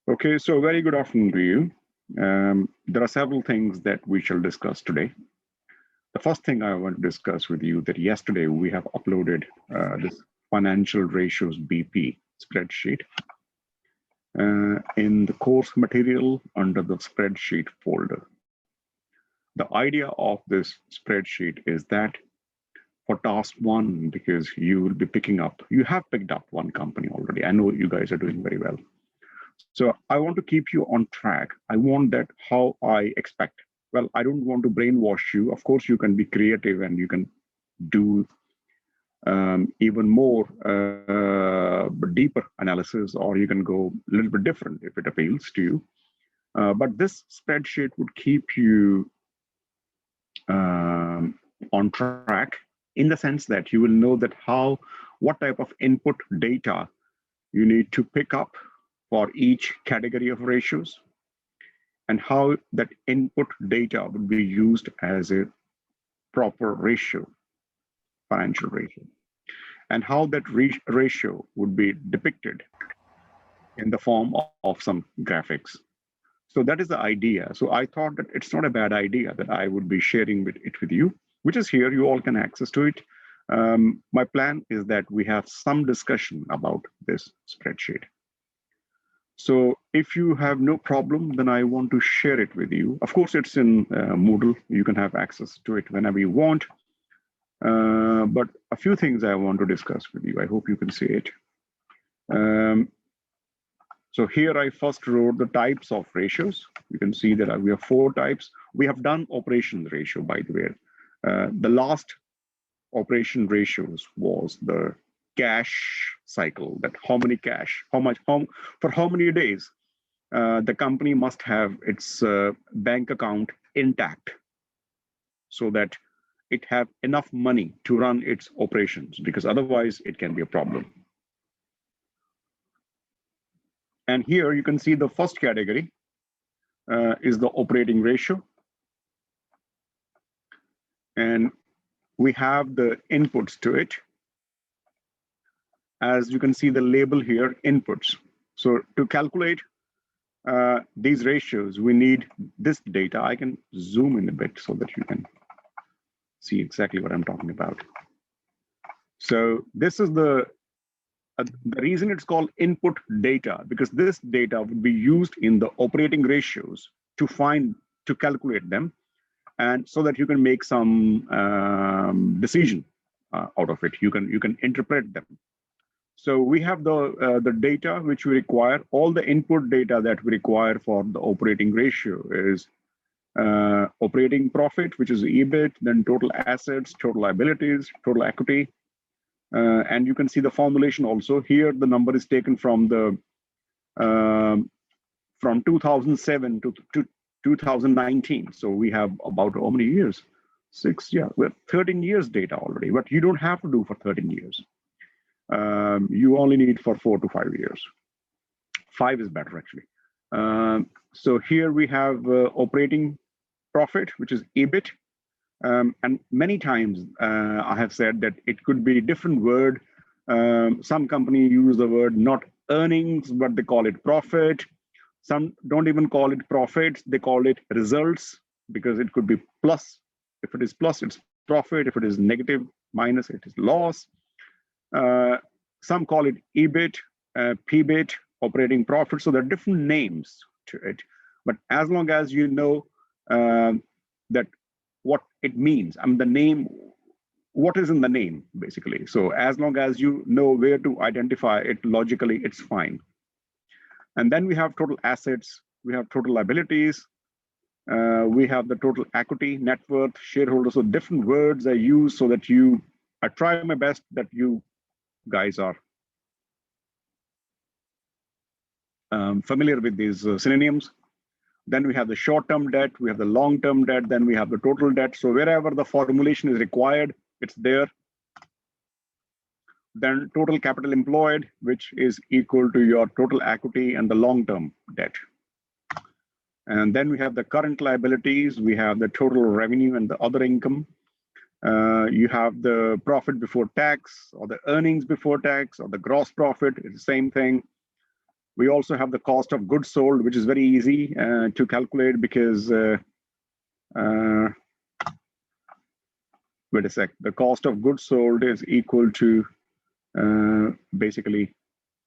Okay, so very good afternoon to you. There are several things that we shall discuss today. The first thing I want to discuss with you that yesterday we have uploaded this financial ratios BP spreadsheet in the course material under the spreadsheet folder. The idea of this spreadsheet is that for task one, because you will be picking up, you have picked up one company already. I know you guys are doing very well. So I want to keep you on track. I want that how I expect. Well, I don't want to brainwash you. Of course, you can be creative and you can do even more deeper analysis, or you can go a little bit different if it appeals to you. But this spreadsheet would keep you on track in the sense that you will know that what type of input data you need to pick up for each category of ratios, and how that input data would be used as a proper ratio, financial ratio, and how that ratio would be depicted in the form of some graphics. So that is the idea. So I thought that it's not a bad idea that I would be sharing it with you, which is here. You all can access to it. My plan is that we have some discussion about this spreadsheet. So if you have no problem, then I want to share it with you. Of course, it's in Moodle. You can have access to it whenever you want. But a few things I want to discuss with you. I hope you can see it. So here I first wrote the types of ratios. You can see that we have 4 types. We have done operations ratio, by the way. The last operation ratios was the cash cycle, that how many cash, for how many days the company must have its bank account intact so that it have enough money to run its operations, because otherwise it can be a problem. And here you can see the first category is the operating ratio. And we have the inputs to it. As you can see the label here, inputs. So to calculate these ratios, we need this data. I can zoom in a bit so that you can see exactly what I'm talking about. So this is the reason it's called input data, because this data would be used in the operating ratios to calculate them, and so that you can make some decision out of it. You can interpret them. So we have the data which we require. All the input data that we require for the operating ratio is operating profit, which is EBIT, then total assets, total liabilities, total equity. And you can see the formulation also. Here the number is taken from the from 2007 to 2019. So we have about how many years? 6, yeah, we have 13 years data already. But you don't have to do for 13 years. You only need for 4 to 5 years. 5 is better, actually. So here we have operating profit, which is EBIT. And many times I have said that it could be a different word. Some companies use the word not earnings, but they call it profit. Some don't even call it profits, they call it results, because it could be plus. If it is plus, it's profit. If it is negative, minus, it is loss. Some call it EBIT, PBIT, operating profit. So there are different names to it. But as long as you know that what it means, I mean, the name, what is in the name, basically. So as long as you know where to identify it logically, it's fine. And then we have total assets, we have total liabilities, we have the total equity, net worth, shareholders. So different words I use so that I try my best that you guys are familiar with these synonyms. Then we have the short-term debt, we have the long-term debt, then we have the total debt. So wherever the formulation is required, it's there. Then total capital employed, which is equal to your total equity and the long-term debt. And then we have the current liabilities, we have the total revenue and the other income. You have the profit before tax, or the earnings before tax, or the gross profit, it's the same thing. We also have the cost of goods sold, which is very easy to calculate because, wait a sec, the cost of goods sold is equal to basically,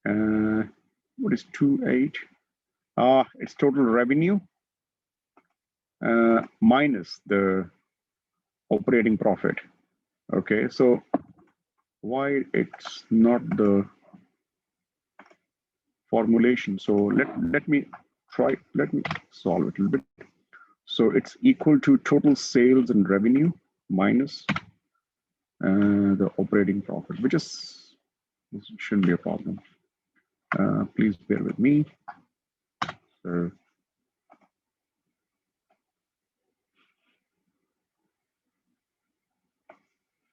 what is 28? It's total revenue minus the operating profit. Okay, so why it's not the formulation? So let me solve it a little bit. So it's equal to total sales and revenue minus the operating profit, which is, this shouldn't be a problem. Please bear with me. So,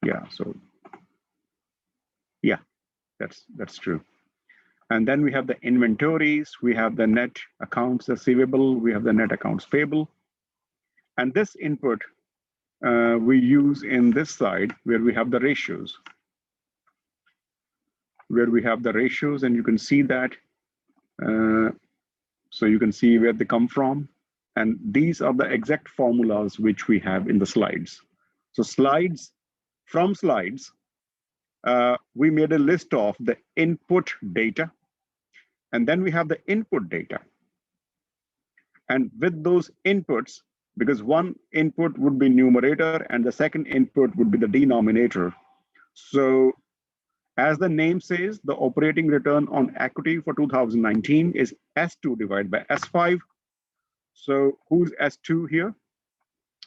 yeah, so yeah, that's true. And then we have the inventories, we have the net accounts receivable, we have the net accounts payable. And this input we use in this side where we have the ratios. And you can see that. So you can see where they come from. And these are the exact formulas which we have in the slides. So from slides, we made a list of the input data. And then we have the input data. And with those inputs, because one input would be numerator and the second input would be the denominator. So as the name says, the operating return on equity for 2019 is S2 divided by S5. So who's S2 here?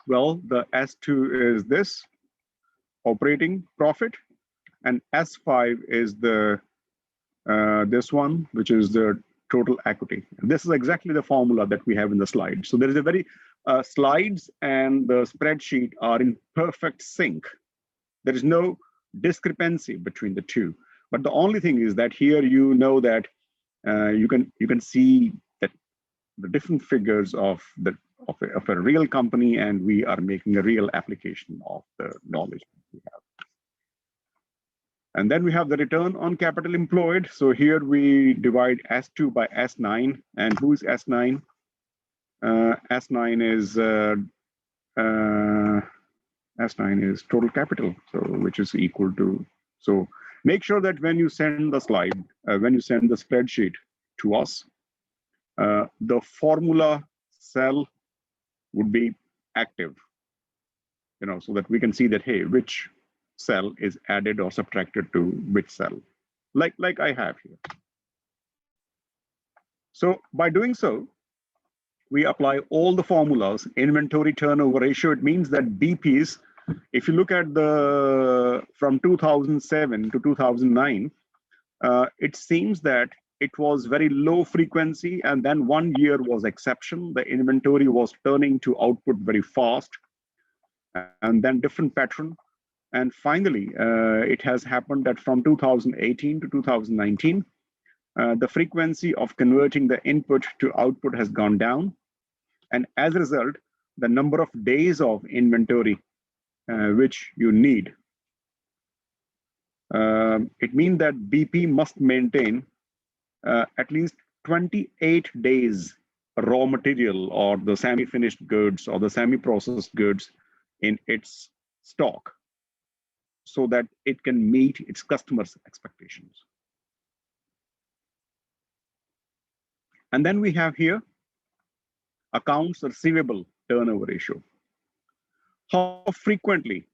Well, the S2 is this operating profit, and S5 is the this one, which is the total equity. This is exactly the formula that we have in the slide. So there is a very slides and the spreadsheet are in perfect sync. There is no discrepancy between the two. But the only thing is that here you know that you can see that the different figures of a real company, and we are making a real application of the knowledge we have. And then we have the return on capital employed. So here we divide S2 by S9. And who's S9? S9 is total capital, so which is equal to. So make sure that when you send the slide, when you send the spreadsheet to us, the formula cell would be active, so that we can see that, hey, which cell is added or subtracted to which cell, like I have here. So by doing so, we apply all the formulas. Inventory turnover ratio, it means that BPs, if you look at from 2007 to 2009, it seems that it was very low frequency, and then 1 year was exception. The inventory was turning to output very fast, and then different pattern. And finally, it has happened that from 2018 to 2019, the frequency of converting the input to output has gone down. And as a result, the number of days of inventory which you need, it means that BP must maintain at least 28 days raw material or the semi-finished goods or the semi-processed goods in its stock, so that it can meet its customers' expectations. And then we have here accounts receivable turnover ratio. How frequently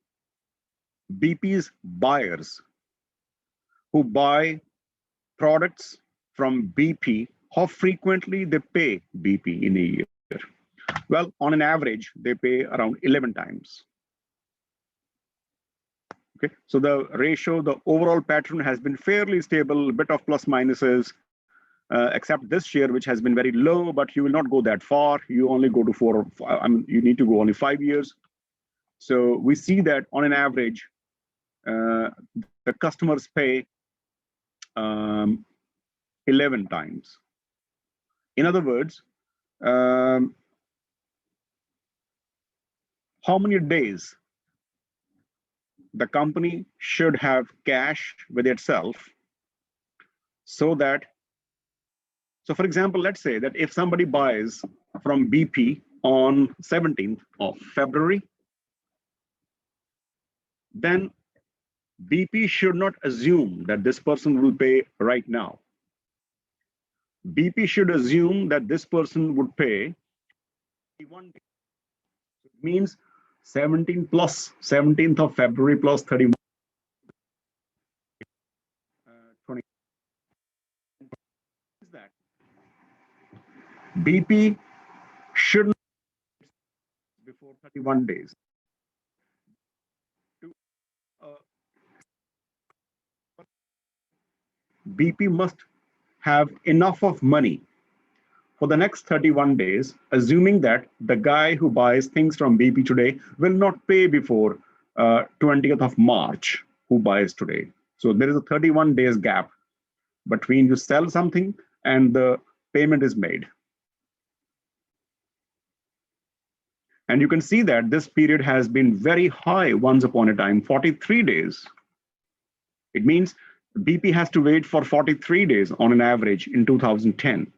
BP's buyers who buy products from BP, how frequently they pay BP in a year? Well, on an average, they pay around 11 times. Okay, so the ratio, the overall pattern has been fairly stable, a bit of plus minuses, except this year, which has been very low, but you will not go that far. You only go to 4, you need to go only 5 years. So we see that on an average, the customers pay 11 times. In other words, how many days the company should have cash with itself so that So for example, let's say that if somebody buys from BP on 17th of February, then BP should not assume that this person will pay right now. BP should assume that this person would pay 31 days. It means 17 plus 17th of February plus 31. 20 is that BP shouldn't before 31 days. BP must have enough of money for the next 31 days, assuming that the guy who buys things from BP today will not pay before 20th of March, who buys today. So there is a 31 days gap between you sell something and the payment is made. And you can see that this period has been very high once upon a time, 43 days. It means BP has to wait for 43 days on an average in 2010.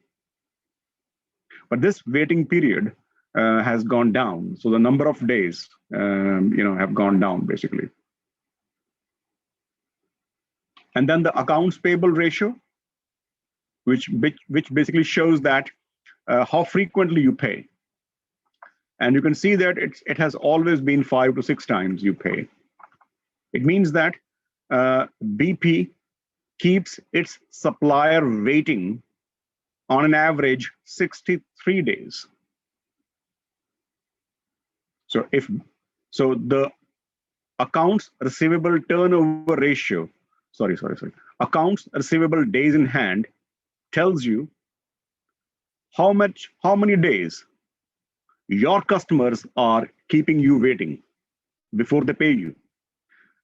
But this waiting period has gone down. So the number of days, have gone down basically. And then the accounts payable ratio, which basically shows that how frequently you pay. And you can see that it has always been 5 to 6 times you pay. It means that BP keeps its supplier waiting on an average 63 days. So the accounts receivable turnover ratio, accounts receivable days in hand tells you how many days your customers are keeping you waiting before they pay you.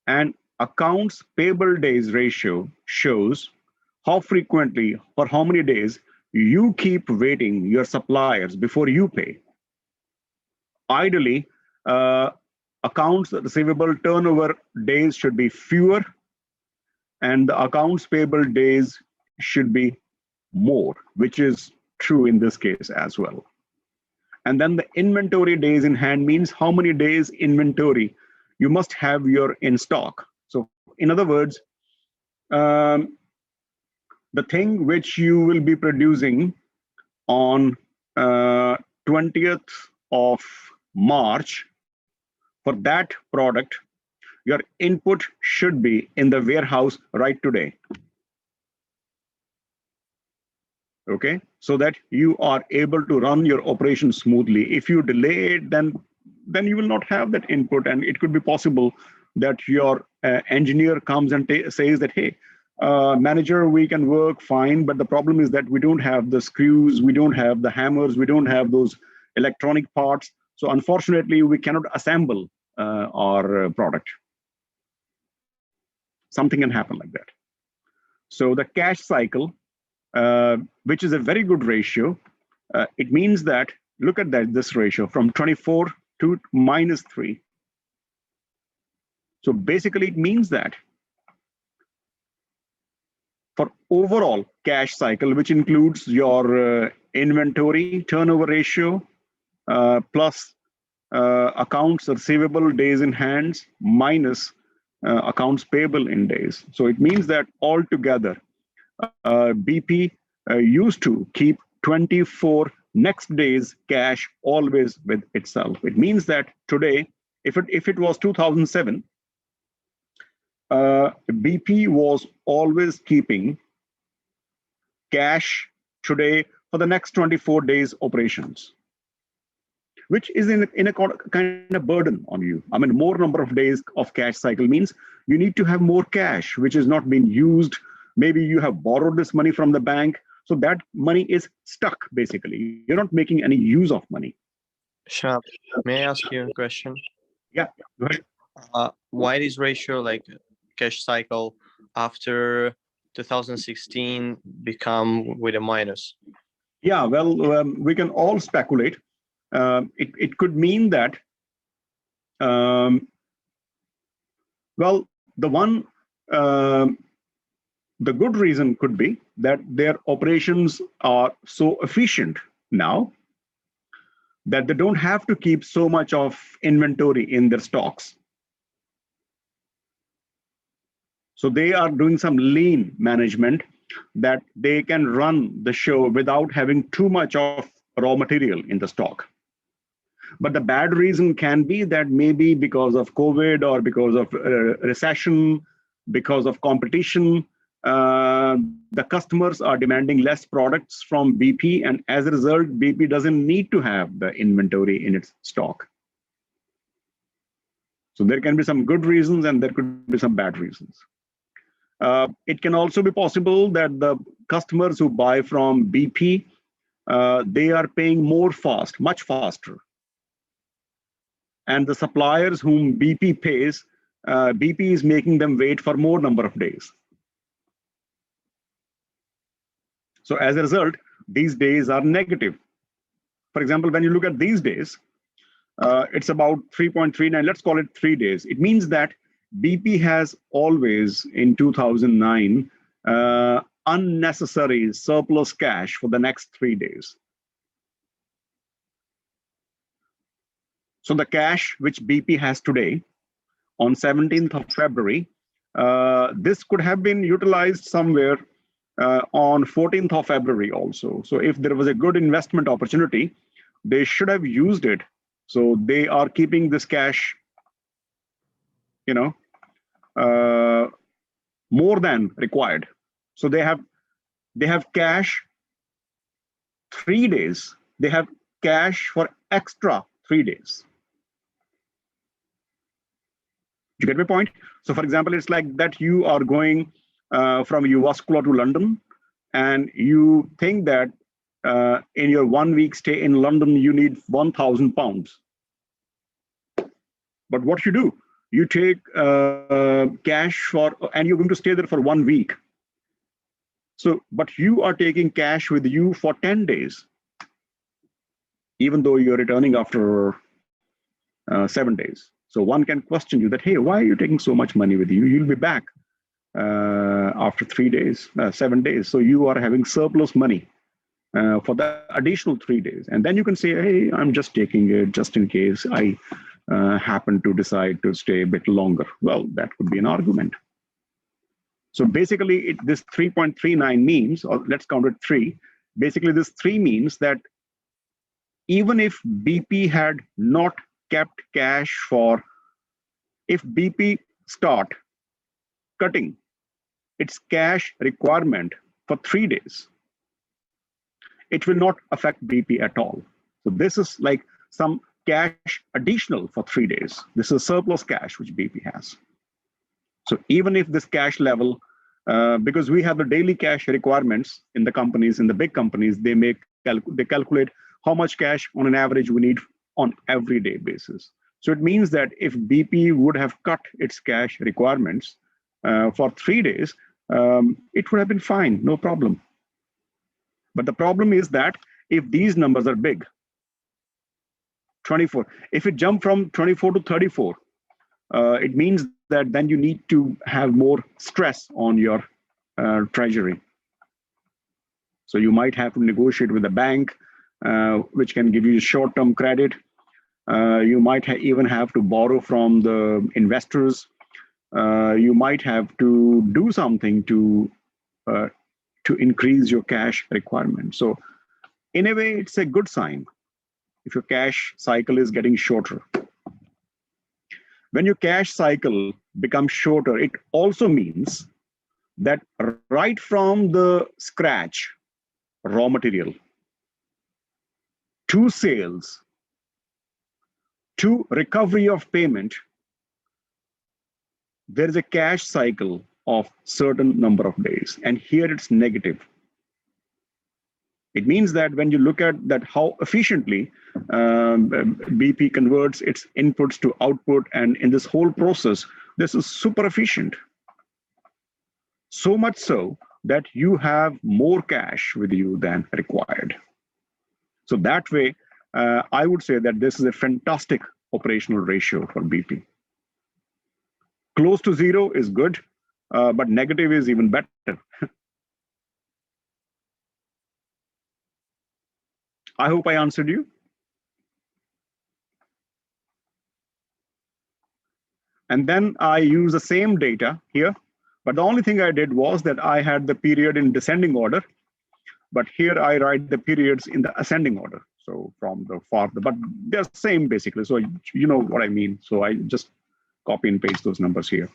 And accounts payable days ratio shows how frequently or how many days you keep waiting your suppliers before you pay. Ideally, accounts receivable turnover days should be fewer, and the accounts payable days should be more, which is true in this case as well. And then the inventory days in hand means how many days inventory you must have your in stock. So in other words, the thing which you will be producing on 20th of March, for that product, your input should be in the warehouse right today. Okay, so that you are able to run your operation smoothly. If you delay it, then you will not have that input, and it could be possible that your engineer comes and says that, hey, manager, we can work fine, but the problem is that we don't have the screws, we don't have the hammers, we don't have those electronic parts. So unfortunately, we cannot assemble our product. Something can happen like that. So the cash cycle, which is a very good ratio, it means that, look at this ratio from 24 to -3. So basically it means that for overall cash cycle, which includes your inventory turnover ratio, plus accounts receivable days in hands minus accounts payable in days. So it means that altogether, BP used to keep 24 next days cash always with itself. It means that today, if it was 2007, BP was always keeping cash today for the next 24 days operations, which is in a kind of burden on you. I mean, more number of days of cash cycle means you need to have more cash, which is not being used. Maybe you have borrowed this money from the bank. So that money is stuck, basically. You're not making any use of money. Shab, may I ask you a question? Yeah, go ahead. Why this ratio, like cash cycle, after 2016 become with a minus? Yeah, well, we can all speculate. It could mean that, well, the one The good reason could be that their operations are so efficient now that they don't have to keep so much of inventory in their stocks. So they are doing some lean management that they can run the show without having too much of raw material in the stock. But the bad reason can be that maybe because of COVID or because of recession, because of competition, the customers are demanding less products from BP, and as a result, BP doesn't need to have the inventory in its stock. So there can be some good reasons and there could be some bad reasons. It can also be possible that the customers who buy from BP, they are paying much faster. And the suppliers whom BP pays, BP is making them wait for more number of days. So as a result, these days are negative. For example, when you look at these days, it's about 3.39, let's call it 3 days. It means that BP has always, in 2009, unnecessary surplus cash for the next 3 days. So the cash which BP has today, on 17th of February, this could have been utilized somewhere on 14th of February also. So if there was a good investment opportunity, they should have used it. So they are keeping this cash, more than required. So they have cash 3 days. They have cash for extra 3 days. You get my point? So for example, it's like that you are going from Uvascula to London, and you think that in your 1 week stay in London, you need £1,000. But what you do, you take cash and you're going to stay there for 1 week. So, but you are taking cash with you for 10 days, even though you're returning after 7 days. So one can question you that, hey, why are you taking so much money with you? You'll be back after 3 days, 7 days. So you are having surplus money for the additional 3 days. And then you can say, hey, I'm just taking it just in case I happen to decide to stay a bit longer. Well, that could be an argument. So basically, this 3.39 means, or let's count it 3. Basically, this 3 means that even if BP had not kept cash if BP start cutting its cash requirement for 3 days, it will not affect BP at all. So this is like some cash additional for 3 days. This is surplus cash which BP has. So even if this cash level, because we have the daily cash requirements in the companies, in the big companies, they calculate how much cash on an average we need on everyday basis. So it means that if BP would have cut its cash requirements for 3 days, it would have been fine, no problem. But the problem is that if these numbers are big, 24, if it jumped from 24 to 34, it means that then you need to have more stress on your treasury. So you might have to negotiate with a bank, which can give you short-term credit. You might even have to borrow from the investors. You might have to do something to increase your cash requirement. So in a way, it's a good sign if your cash cycle is getting shorter. When your cash cycle becomes shorter, it also means that right from the scratch, raw material, to sales, to recovery of payment, there is a cash cycle of certain number of days. And here it's negative. It means that when you look at that how efficiently BP converts its inputs to output, and in this whole process, this is super efficient. So much so that you have more cash with you than required. So that way, I would say that this is a fantastic operational ratio for BP. Close to 0 is good, but negative is even better. I hope I answered you. And then I use the same data here, but the only thing I did was that I had the period in descending order, but here I write the periods in the ascending order. So from the but they're same basically. So you know what I mean. So I just copy and paste those numbers here.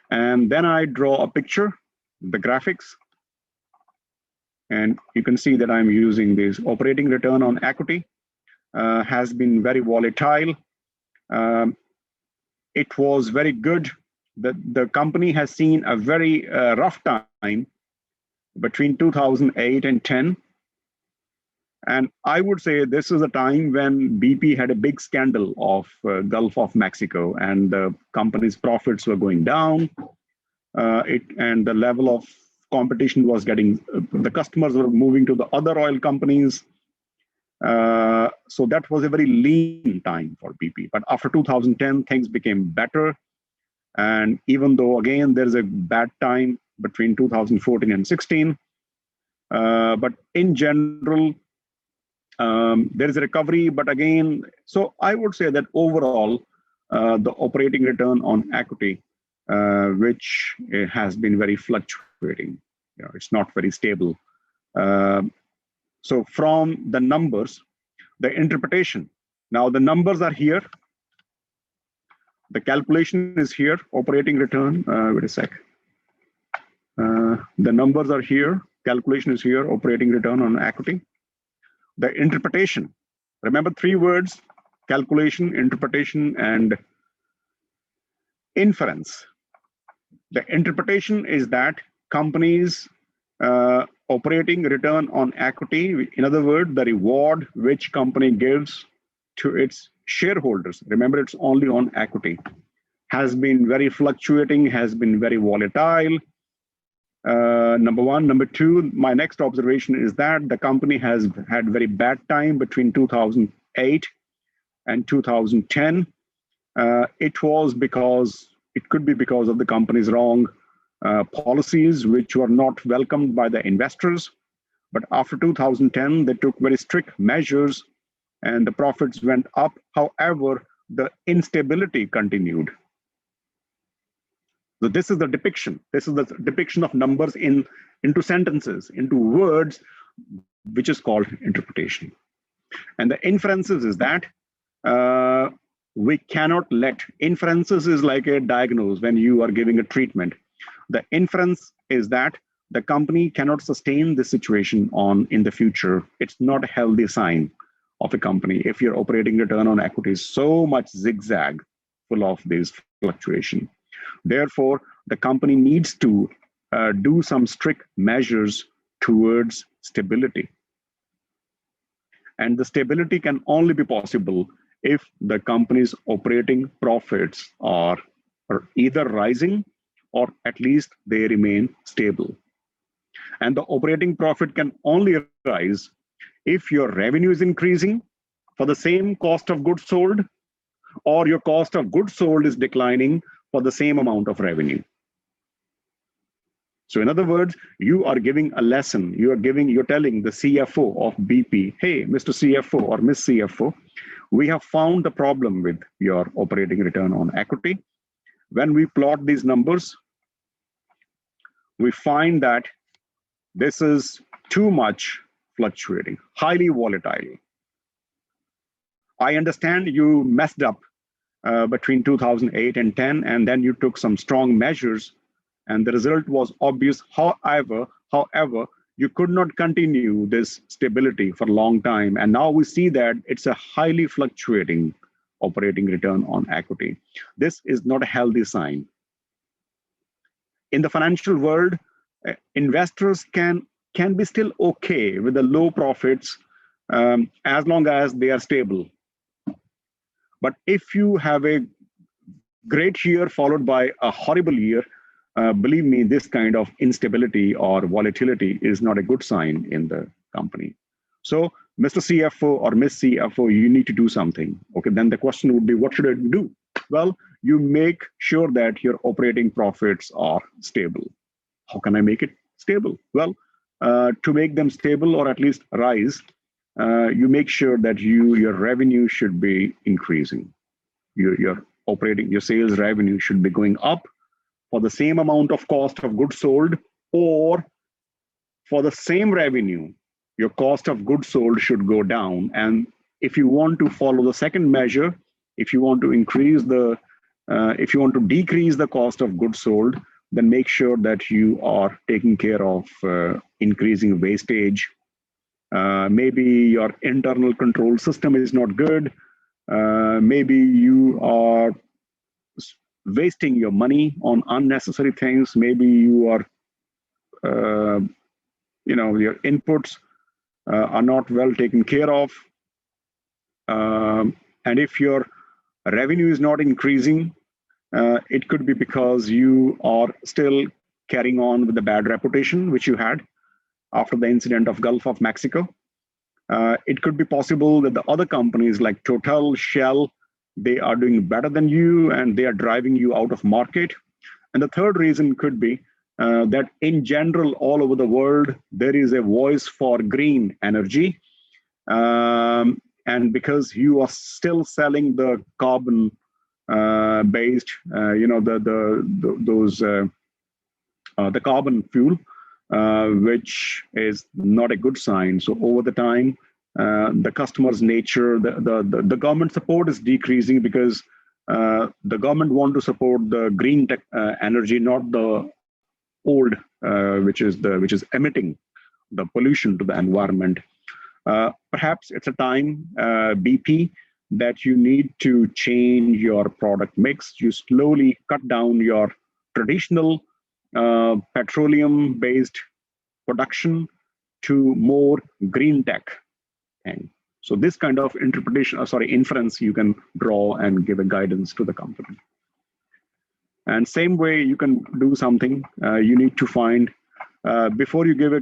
And then I draw a picture, the graphics. And you can see that I'm using this operating return on equity has been very volatile. It was very good. The company has seen a very rough time between 2008 and 10. And I would say this is a time when BP had a big scandal of Gulf of Mexico, and the company's profits were going down. And the level of competition was getting, the customers were moving to the other oil companies. So that was a very lean time for BP. But after 2010, things became better. And even though, again, there's a bad time between 2014 and 16, but in general, there is a recovery. But again, so I would say that overall, the operating return on equity, which has been very fluctuating, it's not very stable. So from the numbers, the interpretation, now the numbers are here. The calculation is here, operating return, wait a sec. The numbers are here, calculation is here, operating return on equity. The interpretation, remember 3 words, calculation, interpretation, and inference. The interpretation is that companies operating return on equity, in other words, the reward which company gives to its shareholders, remember it's only on equity, has been very fluctuating, has been very volatile. Number one. Number two, my next observation is that the company has had very bad time between 2008 and 2010. It could be because of the company's wrong policies, which were not welcomed by the investors. But after 2010, they took very strict measures and the profits went up. However, the instability continued. So this is the depiction. This is the depiction of numbers into sentences, into words, which is called interpretation. And the inferences is that we cannot let, inferences is like a diagnose when you are giving a treatment. The inference is that the company cannot sustain this situation in the future. It's not a healthy sign of a company if your operating return on equity is so much zigzag, full of this fluctuation. Therefore, the company needs to do some strict measures towards stability. And the stability can only be possible if the company's operating profits are either rising or at least they remain stable. And the operating profit can only rise if your revenue is increasing for the same cost of goods sold, or your cost of goods sold is declining for the same amount of revenue. So in other words, you are giving a lesson. You're telling the CFO of BP, hey, Mr. CFO or Miss CFO, we have found the problem with your operating return on equity. When we plot these numbers, we find that this is too much fluctuating, highly volatile. I understand you messed up between 2008 and 10, and then you took some strong measures, and the result was obvious. However, you could not continue this stability for a long time, and now we see that it's a highly fluctuating operating return on equity. This is not a healthy sign. In the financial world, investors can be still okay with the low profits as long as they are stable. But if you have a great year followed by a horrible year, believe me, this kind of instability or volatility is not a good sign in the company. So, Mr. CFO or Miss CFO, you need to do something. Okay, then the question would be, what should I do? Well, you make sure that your operating profits are stable. How can I make it stable. Well, to make them stable or at least rise, you make sure that your revenue should be increasing. Your sales revenue should be going up for the same amount of cost of goods sold, or for the same revenue, your cost of goods sold should go down. And if you want to follow the second measure, if you want to if you want to decrease the cost of goods sold, then make sure that you are taking care of increasing wastage. Maybe your internal control system is not good. Maybe you are wasting your money on unnecessary things. Maybe you are, your inputs are not well taken care of. And if your revenue is not increasing, it could be because you are still carrying on with the bad reputation which you had after the incident of Gulf of Mexico. It could be possible that the other companies like Total, Shell, they are doing better than you and they are driving you out of market. And the third reason could be that in general, all over the world, there is a voice for green energy. And because you are still selling the carbon based, the carbon fuel, which is not a good sign. So over the time, the customer's nature, the government support is decreasing because the government want to support the green energy, not the old, which is emitting the pollution to the environment. Perhaps it's a time, BP, that you need to change your product mix. You slowly cut down your traditional petroleum-based production to more green tech thing. So this kind of inference you can draw and give a guidance to the company. And same way you can do something, you need to find, before you give a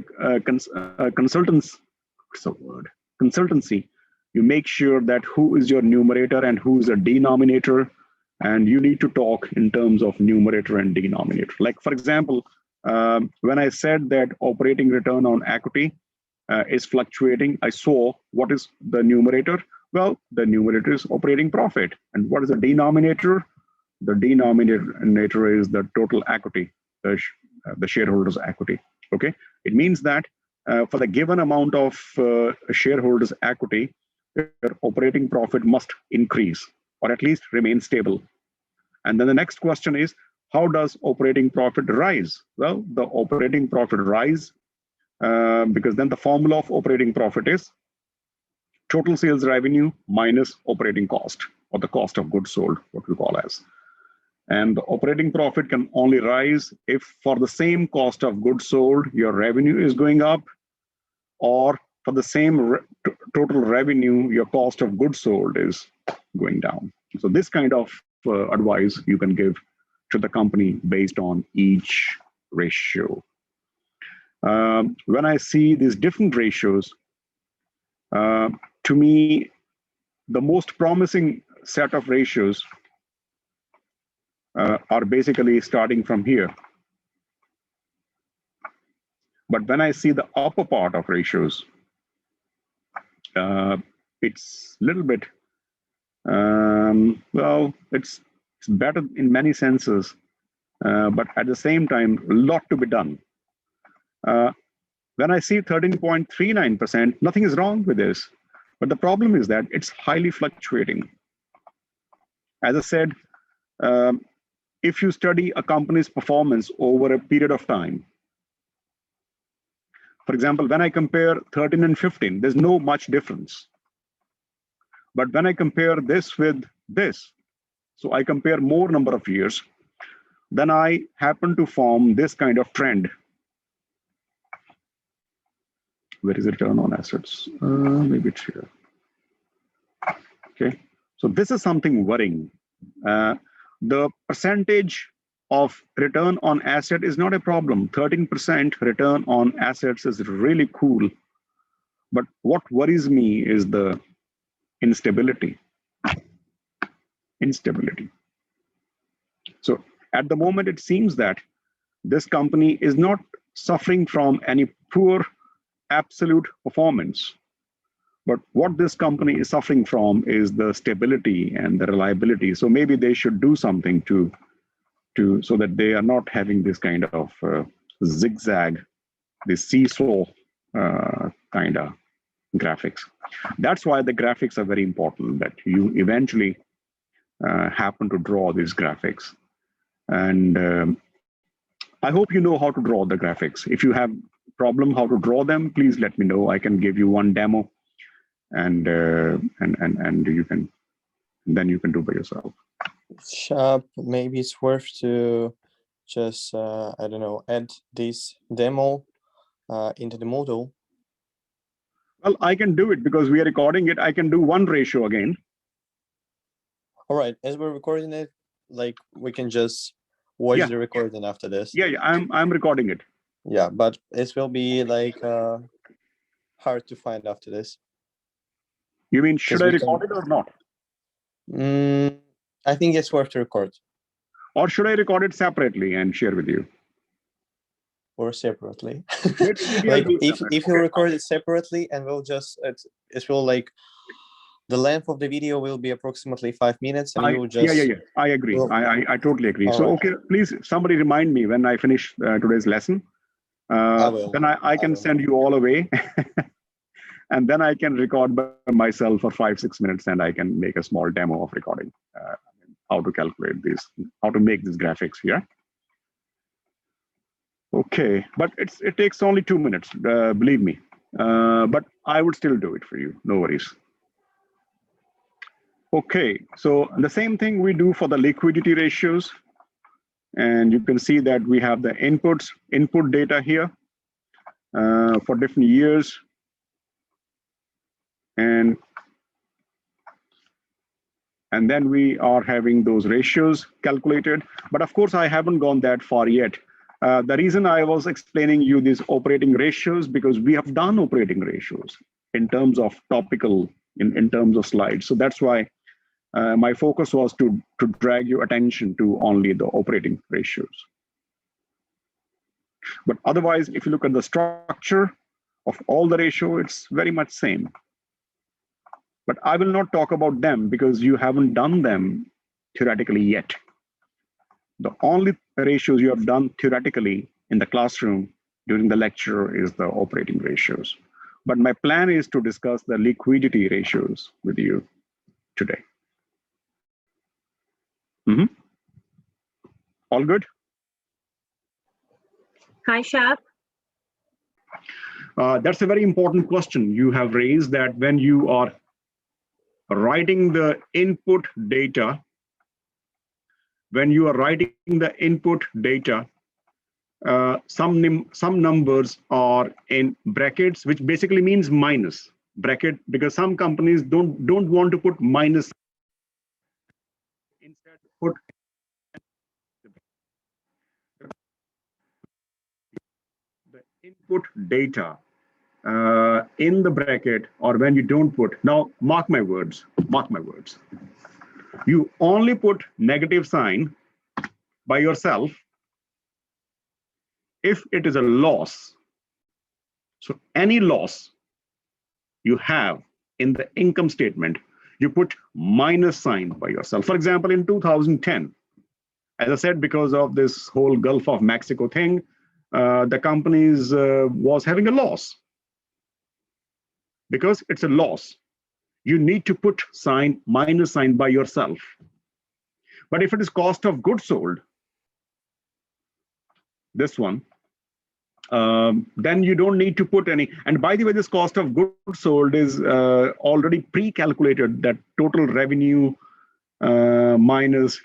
consultancy, you make sure that who is your numerator and who is a denominator, and you need to talk in terms of numerator and denominator. Like, for example, when I said that operating return on equity is fluctuating, I saw what is the numerator. Well, the numerator is operating profit. And what is the denominator? The denominator is the total equity, the shareholders' equity. Okay, it means that for the given amount of shareholders' equity, your operating profit must increase or at least remain stable. And then the next question is, how does operating profit rise? Well, the operating profit rise because then the formula of operating profit is total sales revenue minus operating cost, or the cost of goods sold, what we call as. And the operating profit can only rise if for the same cost of goods sold, your revenue is going up, or for the same total revenue, your cost of goods sold is going down. So this kind of advice you can give to the company based on each ratio. When I see these different ratios, to me, the most promising set of ratios are basically starting from here. But when I see the upper part of ratios, it's a little bit, well, it's better in many senses, but at the same time, a lot to be done. When I see 13.39%, nothing is wrong with this. But the problem is that it's highly fluctuating. As I said, if you study a company's performance over a period of time, for example, when I compare 13 and 15, there's no much difference. But when I compare this with this, so I compare more number of years, then I happen to form this kind of trend. Where is return on assets? Maybe it's here. Okay, so this is something worrying. The percentage of return on asset is not a problem. 13% return on assets is really cool. But what worries me is the instability. So at the moment, it seems that this company is not suffering from any poor absolute performance. But what this company is suffering from is the stability and the reliability. So maybe they should do something to so that they are not having this kind of zigzag, this seesaw kind of graphics. That's why the graphics are very important, that you eventually happen to draw these graphics. And I hope you know how to draw the graphics. If you have problem how to draw them, please let me know. I can give you one demo, and you can do by yourself. Sharp, maybe it's worth to just I don't know, add this demo into the model. Well, I can do it because we are recording it. I can do one ratio again. All right, as we're recording it, like we can just watch the recording after this. Yeah, I'm recording it. Yeah, but it will be like hard to find after this. You mean should I record it or not? I think it's worth to record. Or should I record it separately and share with you? Or separately. Maybe like if you record it separately, and we'll just it will like the length of the video will be approximately 5 minutes, and you will just yeah. I agree. I totally agree. So right. okay, please somebody remind me when I finish today's lesson. I will. Then I can send you all away. And then I can record by myself for 5-6 minutes, and I can make a small demo of recording how to calculate this, how to make these graphics here. Okay, but it takes only 2 minutes, believe me. But I would still do it for you, no worries. Okay, so the same thing we do for the liquidity ratios. And you can see that we have the input data here for different years. And then we are having those ratios calculated. But of course, I haven't gone that far yet. The reason I was explaining you these operating ratios, because we have done operating ratios in terms of topical, in terms of slides. So that's why my focus was to drag your attention to only the operating ratios. But otherwise, if you look at the structure of all the ratio, it's very much same. But I will not talk about them because you haven't done them theoretically yet. The only ratios you have done theoretically in the classroom during the lecture is the operating ratios. But my plan is to discuss the liquidity ratios with you today. All good? Hi, Shab. That's a very important question you have raised, that when you are writing the input data, some numbers are in brackets, which basically means minus bracket, because some companies don't want to put minus. Instead, put the input data in the bracket, or when you don't put. Now, mark my words. You only put negative sign by yourself if it is a loss. So any loss you have in the income statement, you put minus sign by yourself. For example, in 2010, as I said, because of this whole Gulf of Mexico thing, the companies was having a loss. Because it's a loss, you need to put minus sign by yourself. But if it is cost of goods sold, this one, then you don't need to put any. And by the way, this cost of goods sold is already pre-calculated, that total revenue minus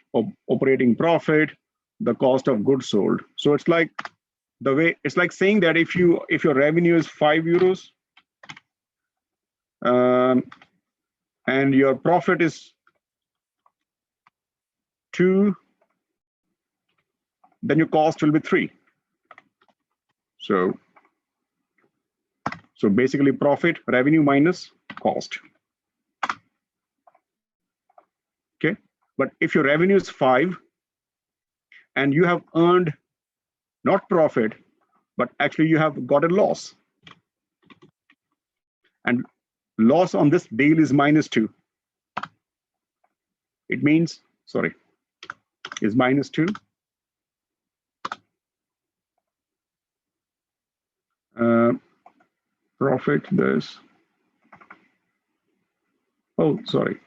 operating profit, the cost of goods sold. So it's like it's like saying that if your revenue is €5 and your profit is 2, then your cost will be 3. So basically profit, revenue minus cost. Okay, but if your revenue is 5 and you have earned not profit, but actually you have got a loss. And loss on this deal is -2. It means, sorry, is -2. Profit this. Oh, sorry.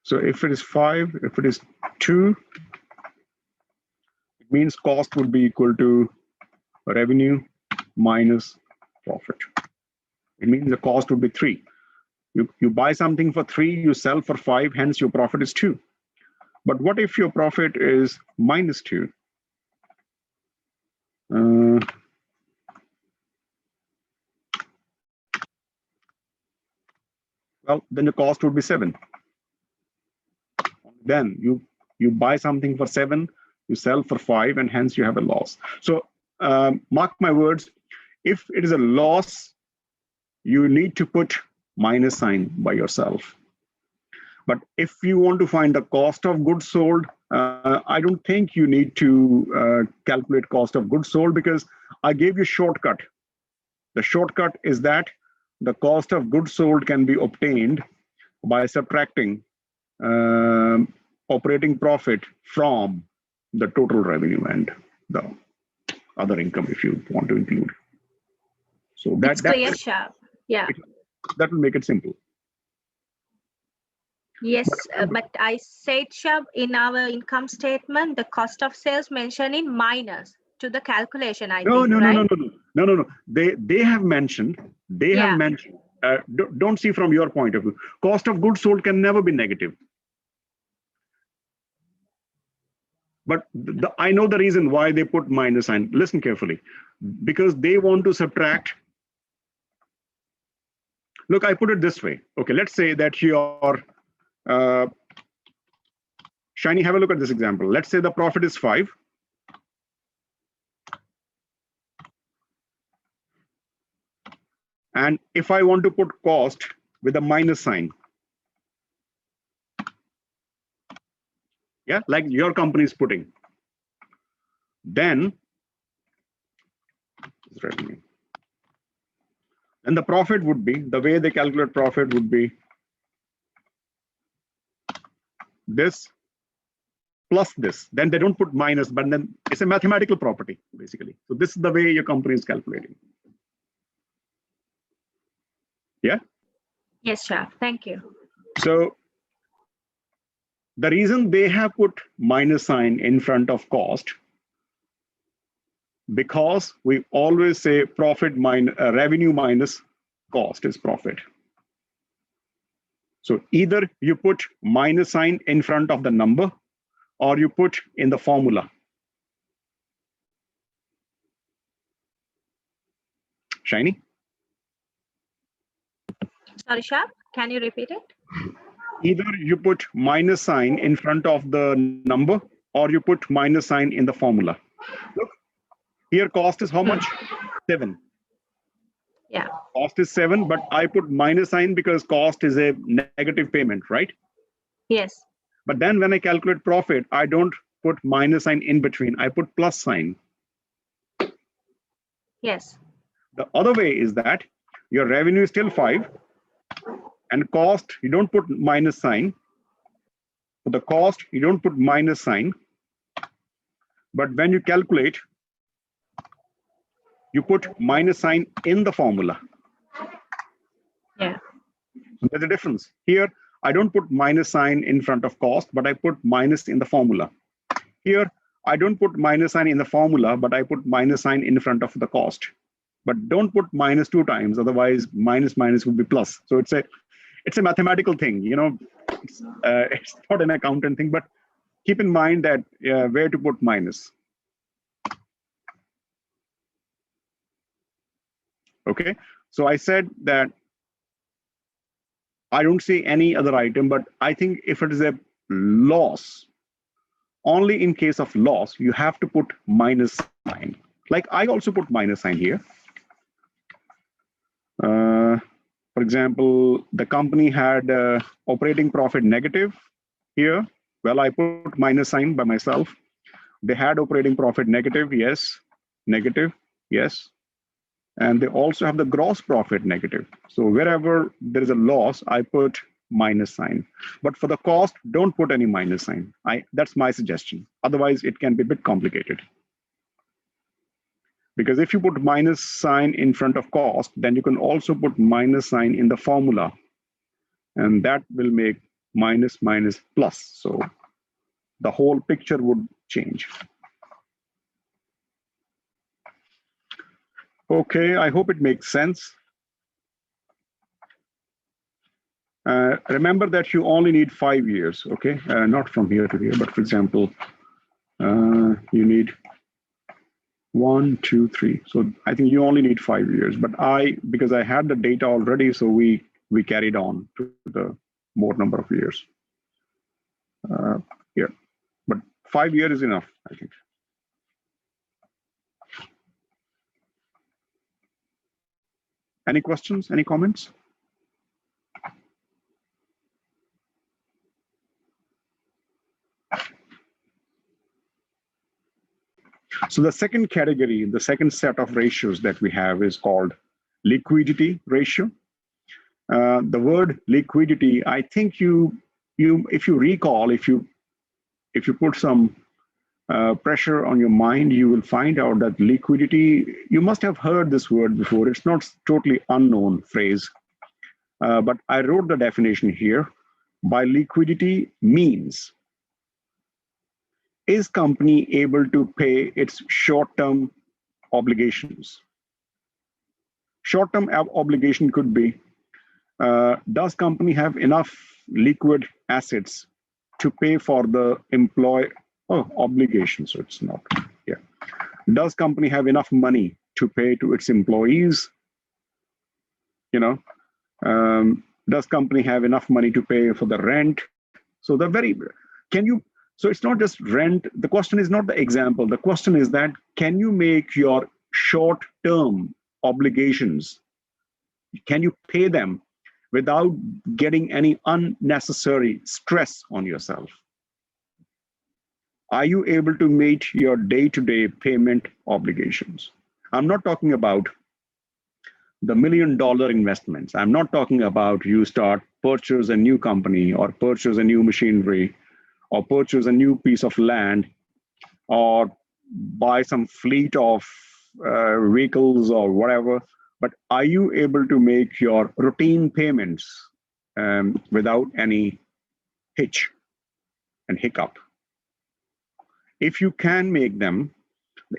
So if it is 5, if it is 2, it means cost would be equal to revenue minus profit. It means the cost would be 3. You buy something for 3, you sell for 5, hence your profit is 2. But what if your profit is -2? Well, then the cost would be 7. Then you buy something for 7, you sell for 5, and hence you have a loss. So mark my words, if it is a loss, you need to put minus sign by yourself. But if you want to find the cost of goods sold, I don't think you need to calculate cost of goods sold, because I gave you a shortcut. The shortcut is that the cost of goods sold can be obtained by subtracting operating profit from the total revenue and the other income, if you want to include. So It's clear, Sharp. Yeah. That will make it simple. Yes, but I said, Sharp, in our income statement, the cost of sales mentioned in minus to the calculation, I think, right? No. They have mentioned, don't see from your point of view. Cost of goods sold can never be negative. But I know the reason why they put minus sign. Listen carefully. Because they want to subtract. Look, I put it this way. Okay, let's say that your Shiny, have a look at this example. Let's say the profit is 5. And if I want to put cost with a minus sign, yeah, like your company is putting, then revenue. And the profit would be, the way they calculate profit would be this plus this. Then they don't put minus, but then it's a mathematical property, basically. So this is the way your company is calculating. Yeah? Yes, sir. Thank you. So the reason they have put minus sign in front of cost, because we always say profit minus revenue minus cost is profit. So either you put minus sign in front of the number, or you put in the formula. Shiny? Sorry, Sharp, can you repeat it? Either you put minus sign in front of the number, or you put minus sign in the formula. Look, here cost is how much? 7. Yeah. Cost is 7, but I put minus sign because cost is a negative payment, right? Yes. But then when I calculate profit, I don't put minus sign in between. I put plus sign. Yes. The other way is that your revenue is still 5, and cost, you don't put minus sign. For the cost, you don't put minus sign. But when you calculate, you put minus sign in the formula. Yeah. There's a difference. Here, I don't put minus sign in front of cost, but I put minus in the formula. Here, I don't put minus sign in the formula, but I put minus sign in front of the cost. But don't put minus 2 times, otherwise minus would be plus. So it's a mathematical thing, you know. It's not an accountant thing, but keep in mind that where to put minus. Okay, so I said that I don't see any other item, but I think if it is a loss, only in case of loss, you have to put minus sign. Like I also put minus sign here. For example, the company had operating profit negative here. Well, I put minus sign by myself. They had operating profit negative, yes, negative. Yes. And they also have the gross profit negative. So wherever there is a loss, I put minus sign. But for the cost, don't put any minus sign. That's my suggestion. Otherwise, it can be a bit complicated. Because if you put minus sign in front of cost, then you can also put minus sign in the formula. And that will make minus minus plus. So the whole picture would change. Okay, I hope it makes sense. Remember that you only need 5 years, okay? Not from here to here, but for example, you need 1, 2, 3. So I think you only need 5 years. But because I had the data already, so we carried on to the more number of years. Yeah, but 5 years is enough, I think. Any questions? Any comments? So the second category, the second set of ratios that we have is called liquidity ratio. The word liquidity, I think if you recall, if you put some pressure on your mind, you will find out that liquidity, you must have heard this word before. It's not totally unknown phrase, but I wrote the definition here. By liquidity means, is company able to pay its short-term obligations? Short-term obligation could be, does company have enough liquid assets to pay for the obligation? So it's not, yeah. Does company have enough money to pay to its employees? Does company have enough money to pay for the rent? So so it's not just rent. The question is not the example. The question is that, can you make your short-term obligations, can you pay them without getting any unnecessary stress on yourself? Are you able to meet your day-to-day payment obligations? I'm not talking about the $1 million investments. I'm not talking about you purchase a new company or purchase a new machinery or purchase a new piece of land or buy some fleet of vehicles or whatever. But are you able to make your routine payments without any hitch and hiccup? If you can make them,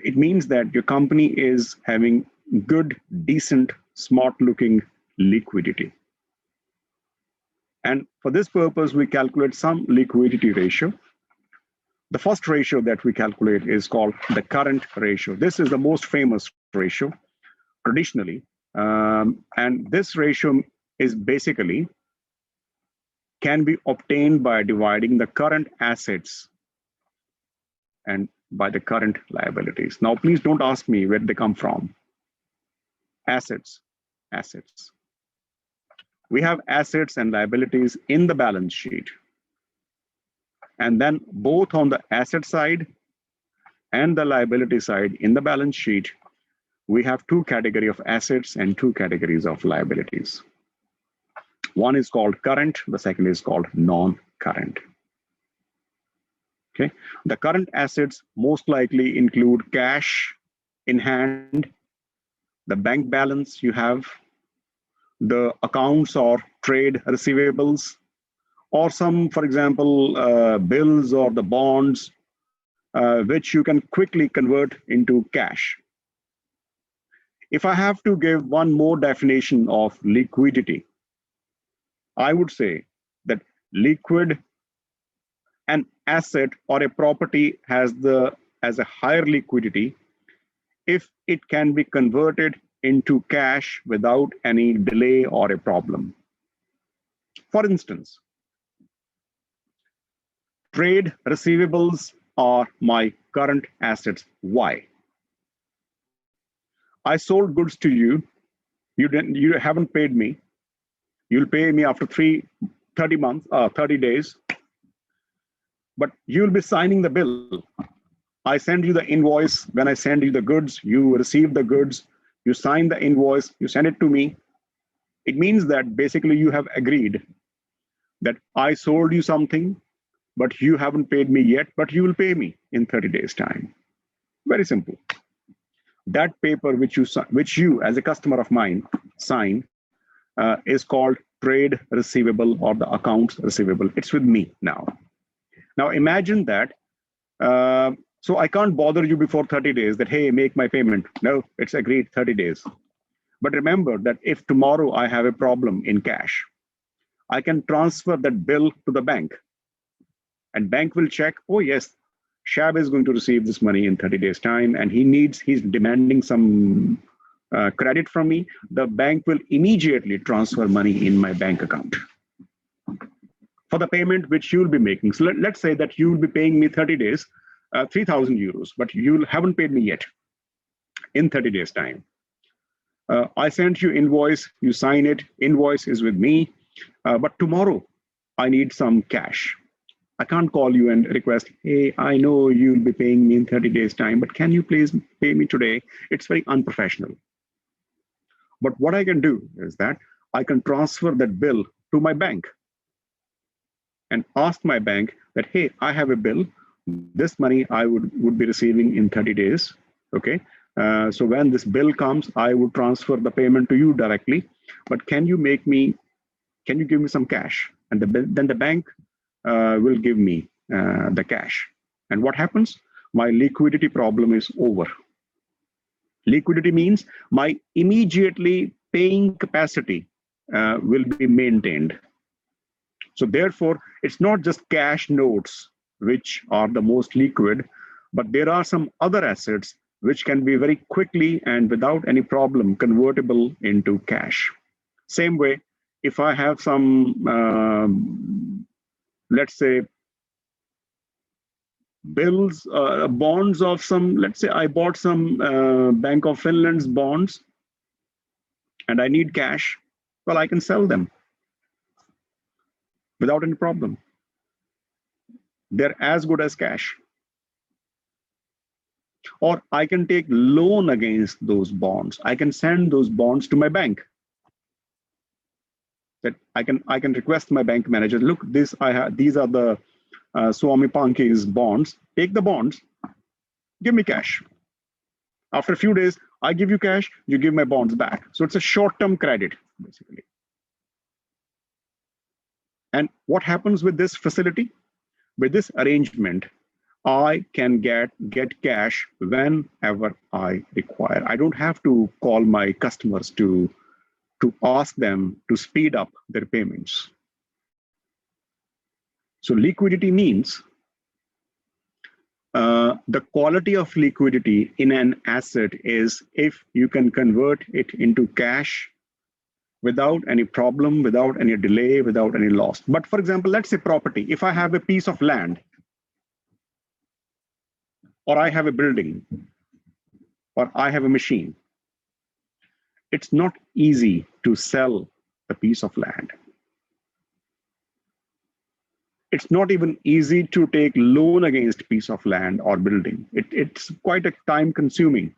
it means that your company is having good, decent, smart-looking liquidity. And for this purpose, we calculate some liquidity ratio. The first ratio that we calculate is called the current ratio. This is the most famous ratio traditionally. And this ratio is basically can be obtained by dividing the current assets and by the current liabilities. Now, please don't ask me where they come from. Assets. We have assets and liabilities in the balance sheet. And then both on the asset side and the liability side in the balance sheet, we have two categories of assets and two categories of liabilities. One is called current, the second is called non-current. Okay, the current assets most likely include cash in hand, the bank balance you have, the accounts or trade receivables, or some, for example, bills or the bonds, which you can quickly convert into cash. If I have to give one more definition of liquidity, I would say that an asset or a property has a higher liquidity if it can be converted into cash without any delay or a problem. For instance, trade receivables are my current assets. Why? I sold goods to you. You haven't paid me. You'll pay me after 30 days. But you'll be signing the bill. I send you the invoice. When I send you the goods, you receive the goods, you sign the invoice, you send it to me. It means that basically you have agreed that I sold you something, but you haven't paid me yet, but you will pay me in 30 days time. Very simple. That paper which you as a customer of mine sign is called trade receivable or the accounts receivable. It's with me now. Now imagine that. So I can't bother you before 30 days that, hey, make my payment. No, it's agreed 30 days. But remember that if tomorrow I have a problem in cash, I can transfer that bill to the bank. And bank will check, oh yes, Shab is going to receive this money in 30 days time and he's demanding some credit from me. The bank will immediately transfer money in my bank account for the payment which you'll be making. So let's say that you will be paying me 30 days, 3,000 euros, but you haven't paid me yet in 30 days time. I sent you invoice, you sign it, invoice is with me, but tomorrow I need some cash. I can't call you and request, hey, I know you'll be paying me in 30 days time, but can you please pay me today? It's very unprofessional. But what I can do is that I can transfer that bill to my bank and ask my bank that, hey, I have a bill. This money I would be receiving in 30 days, okay? So when this bill comes, I would transfer the payment to you directly, but can you give me some cash? And then the bank will give me the cash. And what happens? My liquidity problem is over. Liquidity means my immediately paying capacity will be maintained. So therefore, it's not just cash notes which are the most liquid, but there are some other assets which can be very quickly and without any problem convertible into cash. Same way, if I have some, let's say, bills, bonds of some, let's say I bought some Bank of Finland's bonds and I need cash, well, I can sell them without any problem. They're as good as cash. Or I can take loan against those bonds. I can send those bonds to my bank. That I can request my bank manager, look, these are the Swami Panke's bonds. Take the bonds, give me cash. After a few days, I give you cash, you give my bonds back. So it's a short-term credit, basically. And what happens with this facility? With this arrangement, I can get cash whenever I require. I don't have to call my customers to ask them to speed up their payments. So liquidity means the quality of liquidity in an asset is if you can convert it into cash without any problem, without any delay, without any loss. But for example, let's say property. If I have a piece of land, or I have a building, or I have a machine, it's not easy to sell a piece of land. It's not even easy to take loan against a piece of land or building. It's quite a time consuming.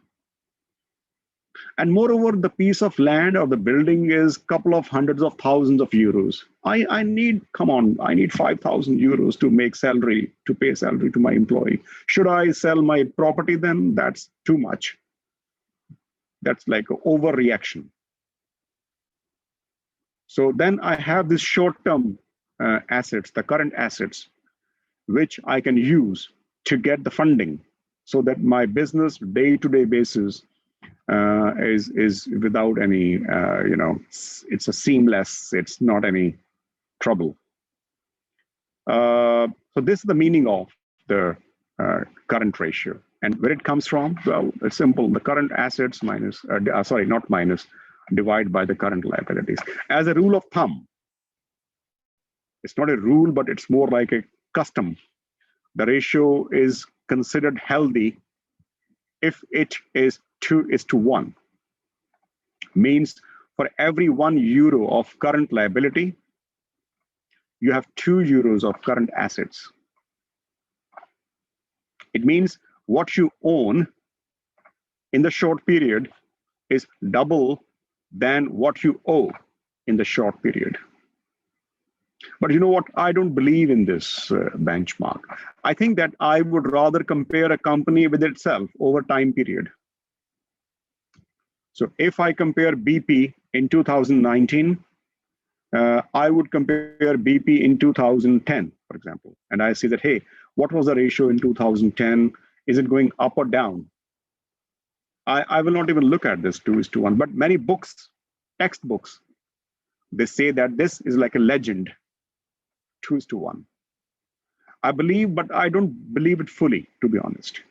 And moreover, the piece of land or the building is a couple of hundreds of thousands of euros. I need 5,000 euros to make salary, to pay salary to my employee. Should I sell my property then? That's too much. That's like an overreaction. So then I have this short-term assets, the current assets, which I can use to get the funding so that my business day-to-day basis is without any, it's a seamless, it's not any trouble. So this is the meaning of the current ratio. And where it comes from? Well, it's simple. The current assets divide by the current liabilities. As a rule of thumb, it's not a rule, but it's more like a custom. The ratio is considered healthy if it is 2:1. Means for every €1 of current liability, you have €2 of current assets. It means what you own in the short period is double than what you owe in the short period. But you know what? I don't believe in this benchmark. I think that I would rather compare a company with itself over time period. So if I compare BP in 2019, I would compare BP in 2010, for example, and I see that, hey, what was the ratio in 2010? Is it going up or down? I will not even look at this 2:1, but many books, textbooks, they say that this is like a legend, 2:1. I believe, but I don't believe it fully, to be honest.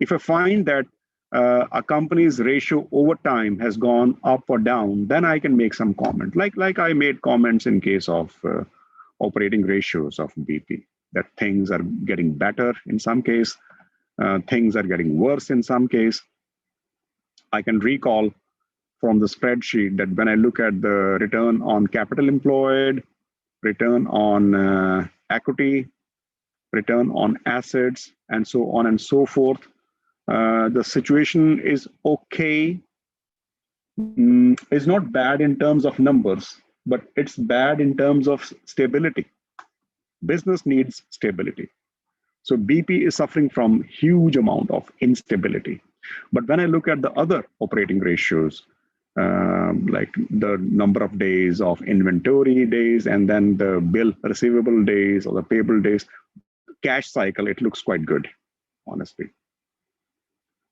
If I find that a company's ratio over time has gone up or down, then I can make some comment. Like I made comments in case of operating ratios of BP, that things are getting better in some case, things are getting worse in some case. I can recall from the spreadsheet that when I look at the return on capital employed, return on equity, return on assets, and so on and so forth, the situation is okay. It's not bad in terms of numbers, but it's bad in terms of stability. Business needs stability. So BP is suffering from huge amount of instability. But when I look at the other operating ratios, like the number of days of inventory days, and then the bill receivable days or the payable days, cash cycle, it looks quite good, honestly.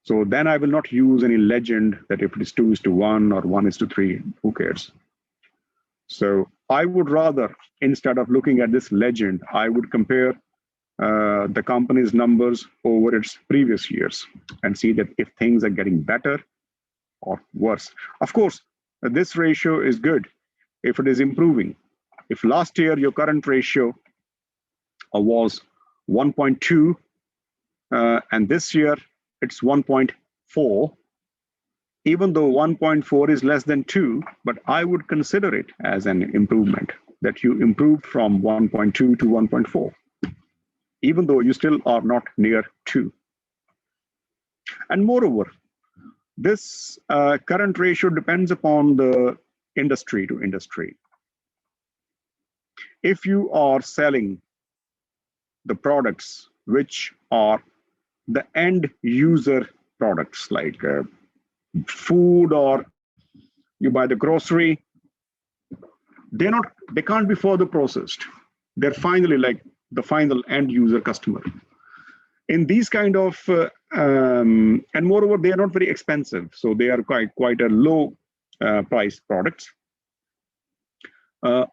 So then I will not use any legend that if it is 2:1 or 1:3, who cares? So I would rather, instead of looking at this legend, I would compare the company's numbers over its previous years and see that if things are getting better or worse. Of course, this ratio is good if it is improving. If last year your current ratio was 1.2 and this year it's 1.4, even though 1.4 is less than 2, but I would consider it as an improvement, that you improved from 1.2 to 1.4. Even though you still are not near 2. And moreover, this current ratio depends upon the industry to industry. If you are selling the products which are the end user products, like food, or you buy the grocery, they can't be further processed. They're finally like the final end user customer. In these kind of, and moreover, they are not very expensive. So they are quite a low price products.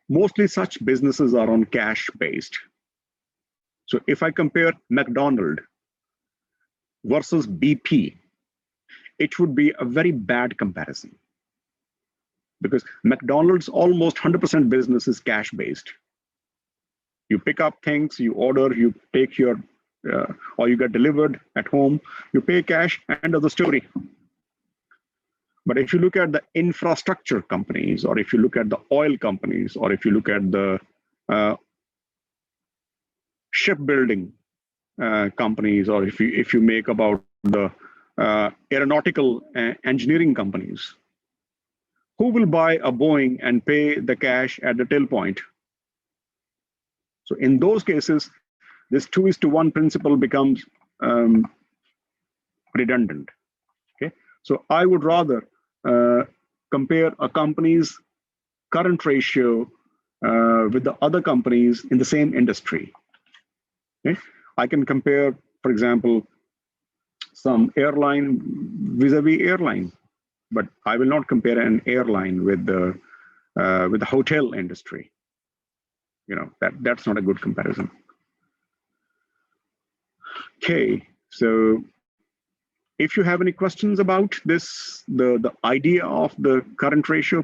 Mostly such businesses are on cash based. So if I compare McDonald's versus BP, it would be a very bad comparison. Because McDonald's almost 100% business is cash based. You pick up things, you order, you take your, or you get delivered at home, you pay cash, end of the story. But if you look at the infrastructure companies, or if you look at the oil companies, or if you look at the shipbuilding companies, or if you make about the aeronautical engineering companies, who will buy a Boeing and pay the cash at the till point? So in those cases, this 2:1 principle becomes redundant. Okay, so I would rather compare a company's current ratio with the other companies in the same industry. Okay, I can compare, for example, some airline vis-a-vis airline, but I will not compare an airline with the hotel industry. You know, that's not a good comparison. Okay, so if you have any questions about this, the idea of the current ratio,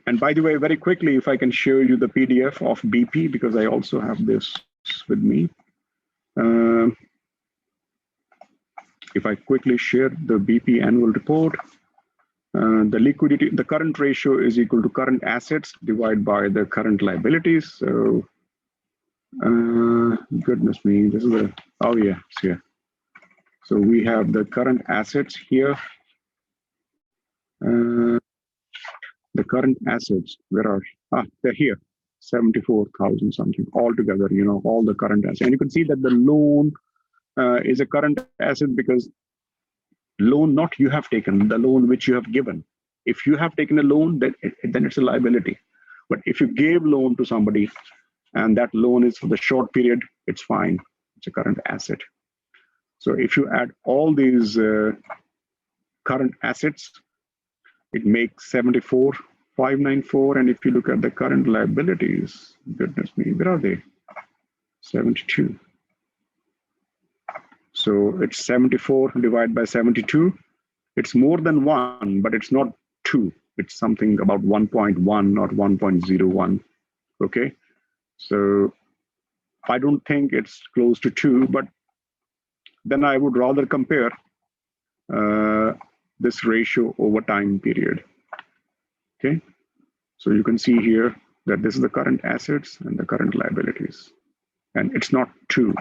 and by the way, very quickly, if I can show you the PDF of BP, because I also have this with me. If I quickly share the BP annual report, the current ratio is equal to current assets divided by the current liabilities. So, goodness me, this is oh yeah, it's here. So we have the current assets here. The current assets, where are they're here, 74,000 something altogether, all the current assets. And you can see that the loan is a current asset because loan not you have taken, the loan which you have given. If you have taken a loan, then it's a liability. But if you gave loan to somebody and that loan is for the short period, it's fine. It's a current asset. So if you add all these current assets, it makes 74,594. And if you look at the current liabilities, goodness me, where are they? 72. So it's 74 divided by 72. It's more than 1, but it's not 2. It's something about 1.1 or 1.01. Okay. So I don't think it's close to 2, but then I would rather compare this ratio over time period. Okay. So you can see here that this is the current assets and the current liabilities. And it's not 2.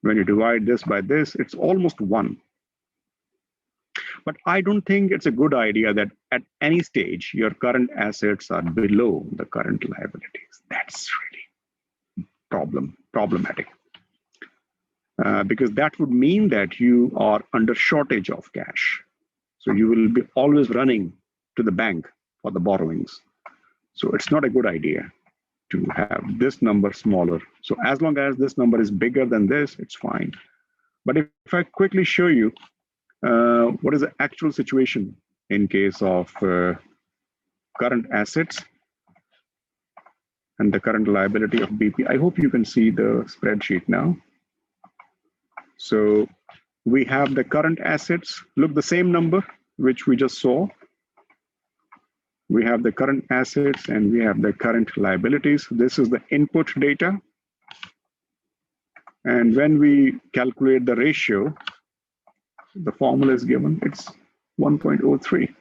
When you divide this by this, it's almost 1. But I don't think it's a good idea that at any stage, your current assets are below the current liabilities. That's really problematic. Because that would mean that you are under shortage of cash. So you will be always running to the bank for the borrowings. So it's not a good idea to have this number smaller. So as long as this number is bigger than this, it's fine. But if I quickly show you what is the actual situation in case of current assets and the current liability of BP, I hope you can see the spreadsheet now. So we have the current assets, look the same number, which we just saw. We have the current assets and we have the current liabilities. This is the input data. And when we calculate the ratio, the formula is given, it's 1.03.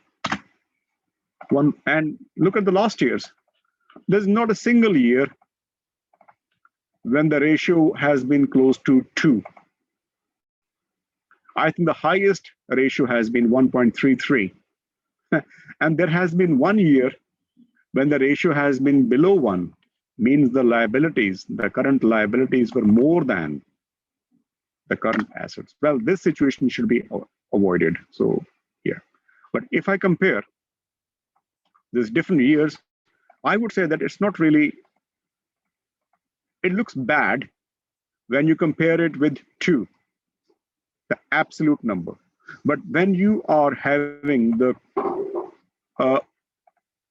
And look at the last years. There's not a single year when the ratio has been close to 2. I think the highest ratio has been 1.33. And there has been 1 year when the ratio has been below 1, means the liabilities, the current liabilities were more than the current assets. Well, this situation should be avoided. So, yeah. But if I compare these different years, I would say that it's not really, it looks bad when you compare it with 2, the absolute number. But when you are having the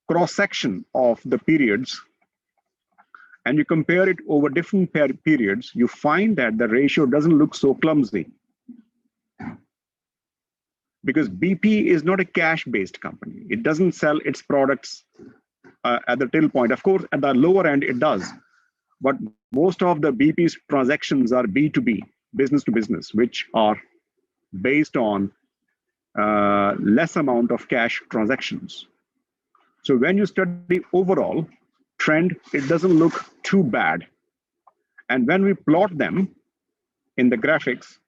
cross-section of the periods and you compare it over different periods, you find that the ratio doesn't look so clumsy. Because BP is not a cash-based company. It doesn't sell its products at the till point. Of course, at the lower end, it does. But most of the BP's transactions are B2B, business to business, which are based on less amount of cash transactions. So when you study overall trend, it doesn't look too bad. And when we plot them in the graphics,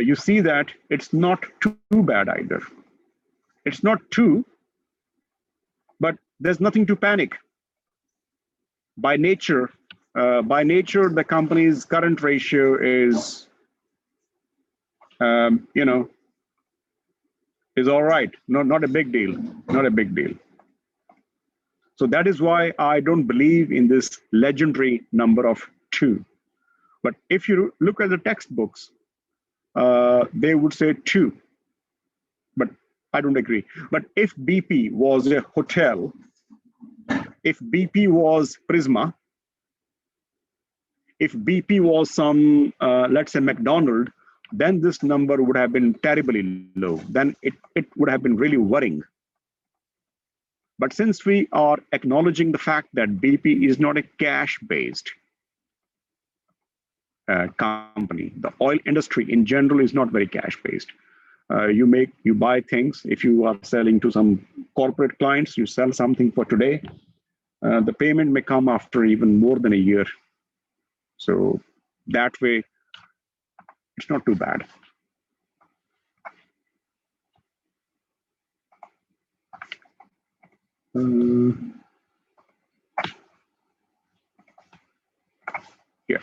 you see that it's not too bad either. It's not 2, but there's nothing to panic. By nature, the company's current ratio is, is all right. Not a big deal. Not a big deal. So that is why I don't believe in this legendary number of 2. But if you look at the textbooks, they would say 2. But I don't agree. But if BP was a hotel, if BP was Prisma, if BP was some, let's say McDonald's, then this number would have been terribly low. Then it would have been really worrying. But since we are acknowledging the fact that BP is not a cash-based company, the oil industry in general is not very cash-based. You buy things. If you are selling to some corporate clients, you sell something for today. The payment may come after even more than a year. So that way, It's not too bad. Yeah.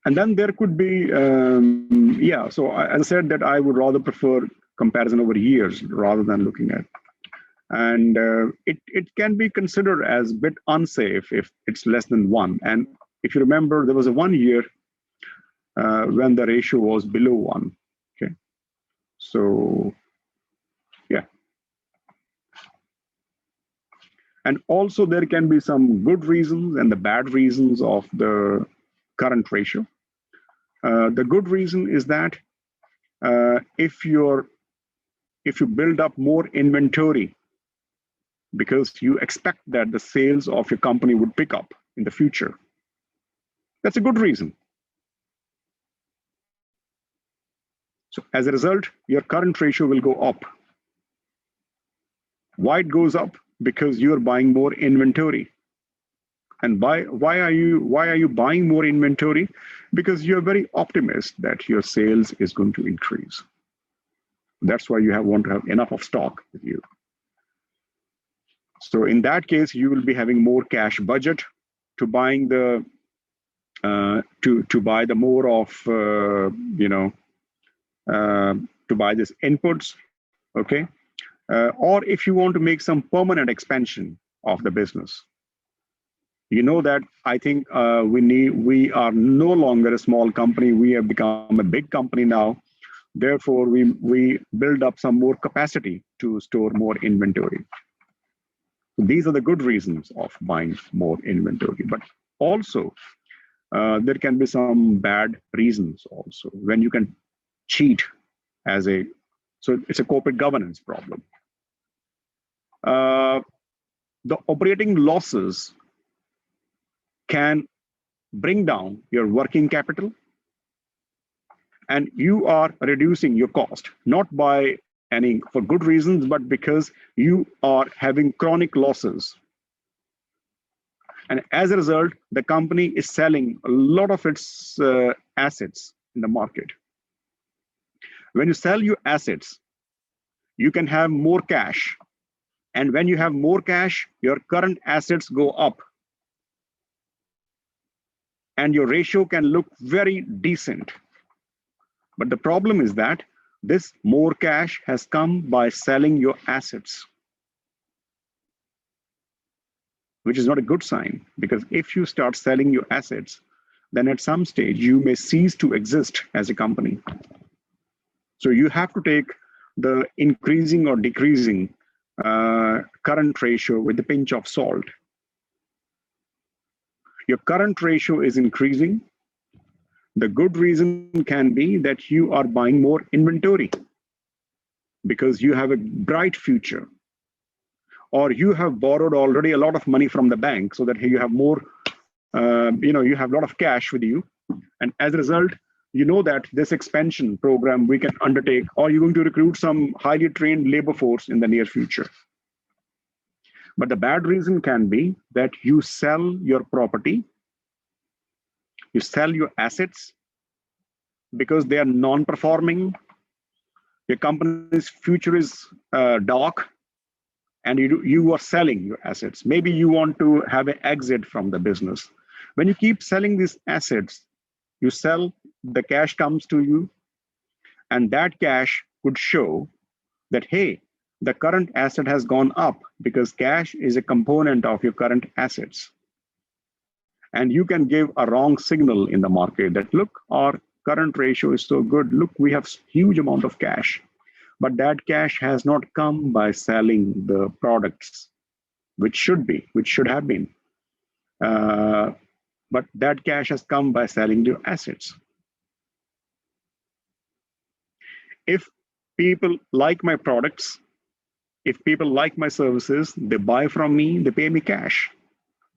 And then there could be, yeah, so as I said that I would rather prefer comparison over years rather than looking at. And it can be considered as a bit unsafe if it's less than 1. And if you remember, there was a 1 year when the ratio was below 1. Okay, so yeah. And also there can be some good reasons and the bad reasons of the current ratio. The good reason is that if you build up more inventory because you expect that the sales of your company would pick up in the future, that's a good reason. So as a result, your current ratio will go up. Why it goes up? Because you're buying more inventory. And why are you buying more inventory? Because you're very optimistic that your sales is going to increase. That's why you want to have enough of stock with you. So in that case, you will be having more cash budget to buying the to buy the more of to buy this inputs, okay? Or if you want to make some permanent expansion of the business. You know that I think we are no longer a small company. We have become a big company now. Therefore, we build up some more capacity to store more inventory. These are the good reasons of buying more inventory. But also, there can be some bad reasons also when you can cheat so it's a corporate governance problem. The operating losses can bring down your working capital, and you are reducing your cost, not by any for good reasons, but because you are having chronic losses. And as a result, the company is selling a lot of its assets in the market. When you sell your assets, you can have more cash. And when you have more cash, your current assets go up. And your ratio can look very decent. But the problem is that this more cash has come by selling your assets, which is not a good sign, because if you start selling your assets, then at some stage you may cease to exist as a company. So you have to take the increasing or decreasing current ratio with a pinch of salt. Your current ratio is increasing. The good reason can be that you are buying more inventory because you have a bright future, or you have borrowed already a lot of money from the bank so that you have more, you have a lot of cash with you. And as a result, you know that this expansion program we can undertake, or you're going to recruit some highly trained labor force in the near future. But the bad reason can be that you sell your property, you sell your assets because they are non-performing. Your company's future is dark, and you are selling your assets. Maybe you want to have an exit from the business. When you keep selling these assets, you sell, the cash comes to you, and that cash could show that, hey, the current asset has gone up because cash is a component of your current assets. And you can give a wrong signal in the market that, look, our current ratio is so good. Look, we have huge amount of cash. But that cash has not come by selling the products, which should have been. But that cash has come by selling your assets. If people like my products, if people like my services, they buy from me, they pay me cash.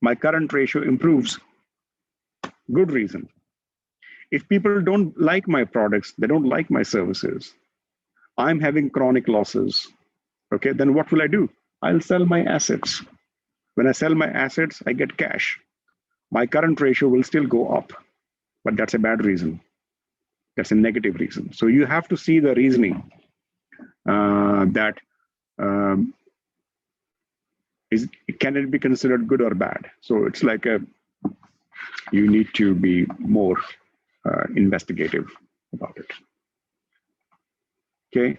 My current ratio improves. Good reason. If people don't like my products, they don't like my services, I'm having chronic losses, okay, then what will I do? I'll sell my assets. When I sell my assets, I get cash. My current ratio will still go up. but that's a bad reason. That's a negative reason. So you have to see the reasoning that can it be considered good or bad? So it's like you need to be more investigative about it. Okay.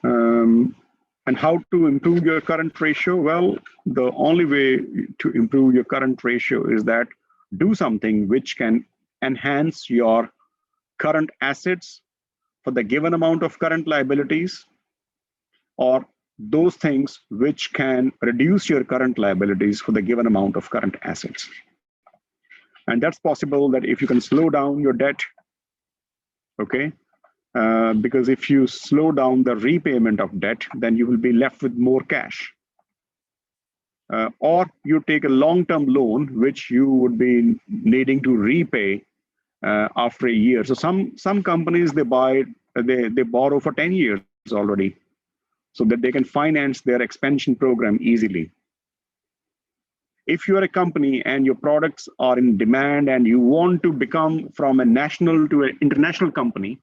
And how to improve your current ratio? Well, the only way to improve your current ratio is that do something which can enhance your current assets for the given amount of current liabilities, or those things which can reduce your current liabilities for the given amount of current assets. And that's possible that if you can slow down your debt, okay, because if you slow down the repayment of debt, then you will be left with more cash. Or you take a long-term loan, which you would be needing to repay after a year. So some companies, they borrow for 10 years already, so that they can finance their expansion program easily. If you are a company and your products are in demand and you want to become from a national to an international company,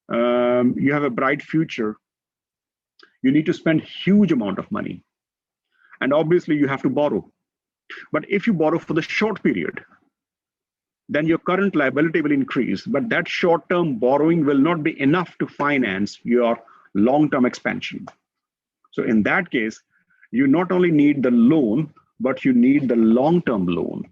you have a bright future, you need to spend huge amount of money. And obviously you have to borrow. But if you borrow for the short period, then your current liability will increase, but that short-term borrowing will not be enough to finance your long-term expansion. So in that case, you not only need the loan, but you need the long-term loan.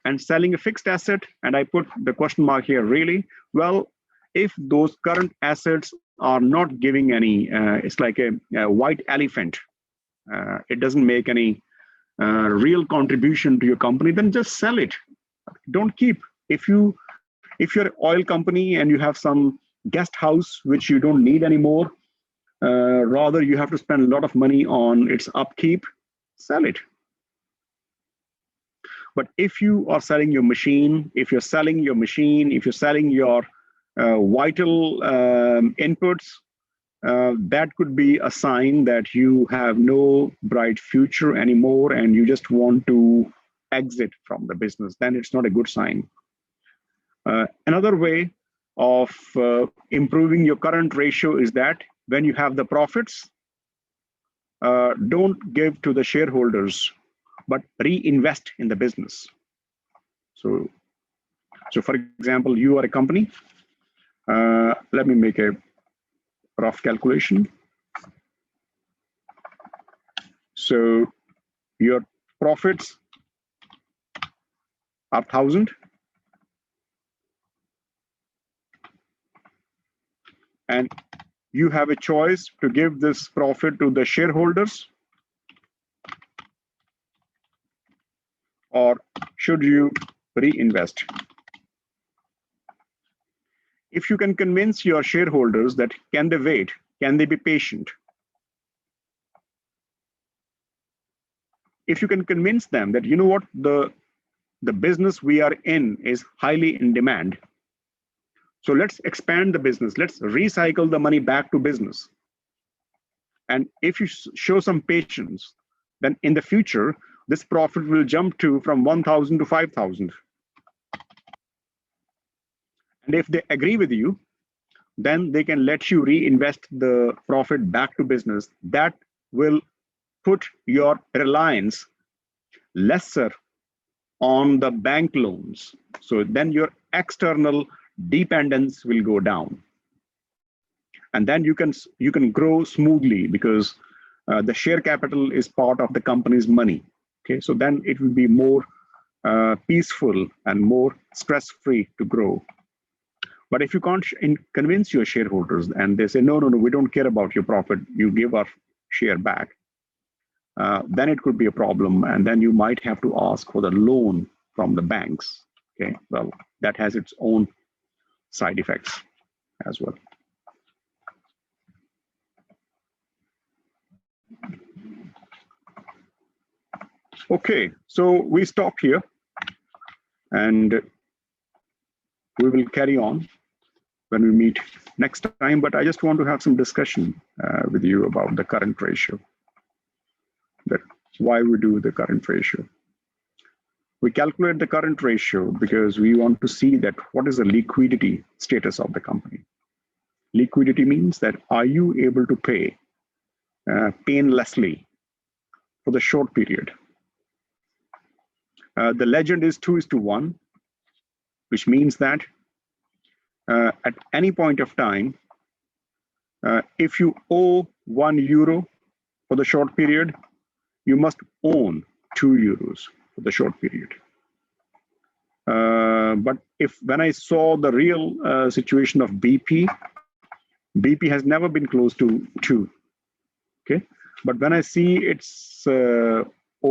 And selling a fixed asset, and I put the question mark here really, well, if those current assets are not giving any, it's like a white elephant, it doesn't make any real contribution to your company, then just sell it. Don't keep. If you're an oil company and you have some guest house which you don't need anymore, rather you have to spend a lot of money on its upkeep, sell it. But if you are selling your machine, if you're selling your vital inputs, that could be a sign that you have no bright future anymore and you just want to exit from the business. Then it's not a good sign. Another way of improving your current ratio is that when you have the profits, don't give to the shareholders, but reinvest in the business. So for example, you are a company. Let me make a rough calculation. So your profits are 1,000. And you have a choice to give this profit to the shareholders, or should you reinvest? If you can convince your shareholders that can they wait, can they be patient? If you can convince them that, you know what, the business we are in is highly in demand, so let's expand the business, let's recycle the money back to business. And if you show some patience, then in the future, this profit will jump from 1,000 to 5,000. And if they agree with you, then they can let you reinvest the profit back to business. That will put your reliance lesser on the bank loans. So then your external dependence will go down. And then you can grow smoothly because the share capital is part of the company's money. Okay, so then it will be more peaceful and more stress-free to grow. But if you can't convince your shareholders and they say, no, we don't care about your profit, you give our share back, then it could be a problem. And then you might have to ask for the loan from the banks. Okay, well, that has its own side effects as well. Okay, so we stop here and we will carry on when we meet next time, but I just want to have some discussion with you about the current ratio, that why we do the current ratio. We calculate the current ratio because we want to see that what is the liquidity status of the company. Liquidity means that are you able to pay painlessly for the short period. The legend is 2:1, which means that at any point of time, if you owe €1 for the short period, you must own €2 for the short period. But when I saw the real situation of BP has never been close to 2. Okay, but when I see its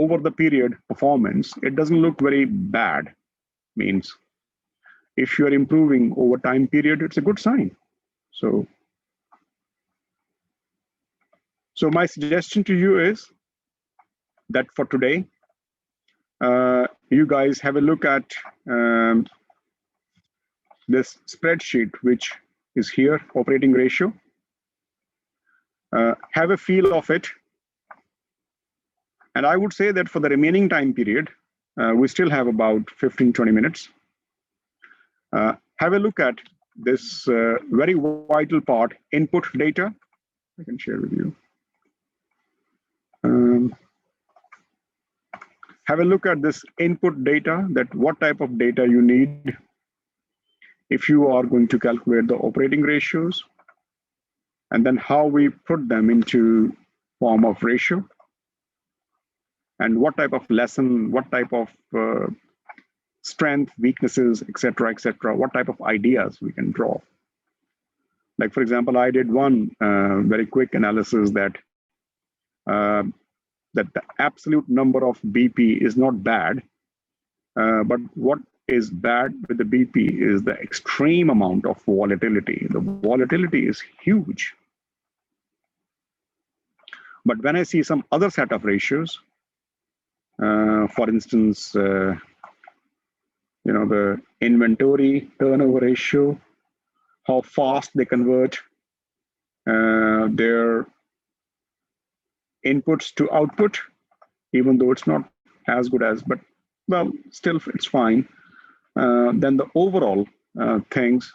over the period performance, it doesn't look very bad. Means if you are improving over time period, it's a good sign. So my suggestion to you is that for today, you guys have a look at this spreadsheet, which is here, operating ratio. Have a feel of it. And I would say that for the remaining time period, we still have about 15-20 minutes. Have a look at this very vital part, input data. I can share with you. Have a look at this input data, that what type of data you need if you are going to calculate the operating ratios, and then how we put them into form of ratio, and what type of lesson, what type of strength, weaknesses, etc., what type of ideas we can draw. Like, for example, I did one very quick analysis that that the absolute number of BP is not bad, but what is bad with the BP is the extreme amount of volatility. The volatility is huge. But when I see some other set of ratios, for instance, the inventory turnover ratio, how fast they convert their inputs to output, even though it's not as good as, but well, still it's fine. Then the overall things,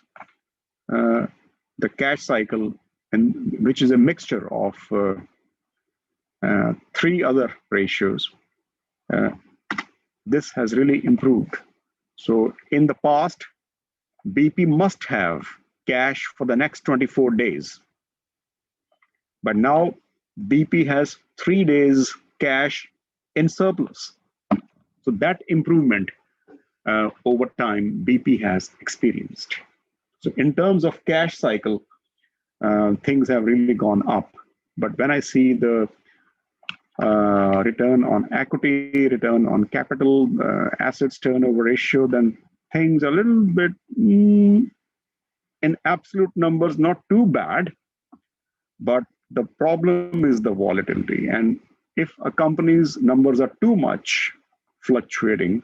the cash cycle, and which is a mixture of 3 other ratios, this has really improved. So in the past, BP must have cash for the next 24 days. But now BP has 3 days cash in surplus. So that improvement over time BP has experienced. So in terms of cash cycle, things have really gone up. But when I see the return on equity, return on capital, assets turnover ratio, then things are a little bit in absolute numbers, not too bad, but the problem is the volatility. And if a company's numbers are too much fluctuating,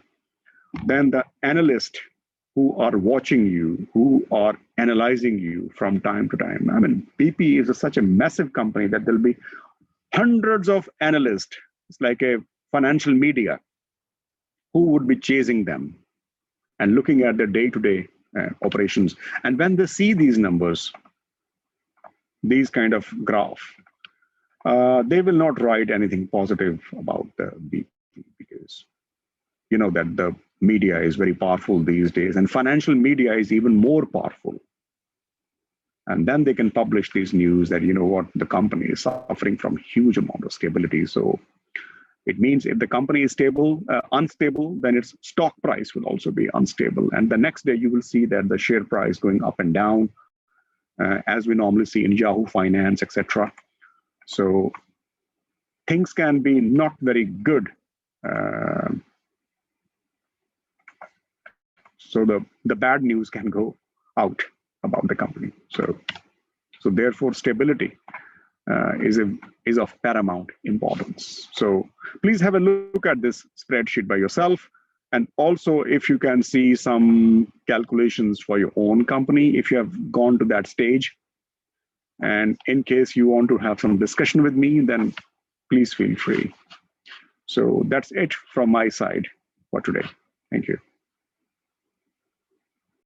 then the analysts who are watching you, who are analyzing you from time to time, I mean, BP is such a massive company that there'll be hundreds of analysts, it's like a financial media, who would be chasing them and looking at their day-to-day operations. And when they see these numbers, these kind of graph, they will not write anything positive about the BP, because you know that the media is very powerful these days, and financial media is even more powerful. And then they can publish these news that, you know what, the company is suffering from huge amount of stability. So it means if the company is unstable, then its stock price will also be unstable. And the next day you will see that the share price going up and down, as we normally see in Yahoo Finance, etc. So things can be not very good. So the bad news can go out about the company. So therefore stability is of paramount importance. So please have a look at this spreadsheet by yourself. And also, if you can see some calculations for your own company, if you have gone to that stage, and in case you want to have some discussion with me, then please feel free. So that's it from my side for today. Thank you.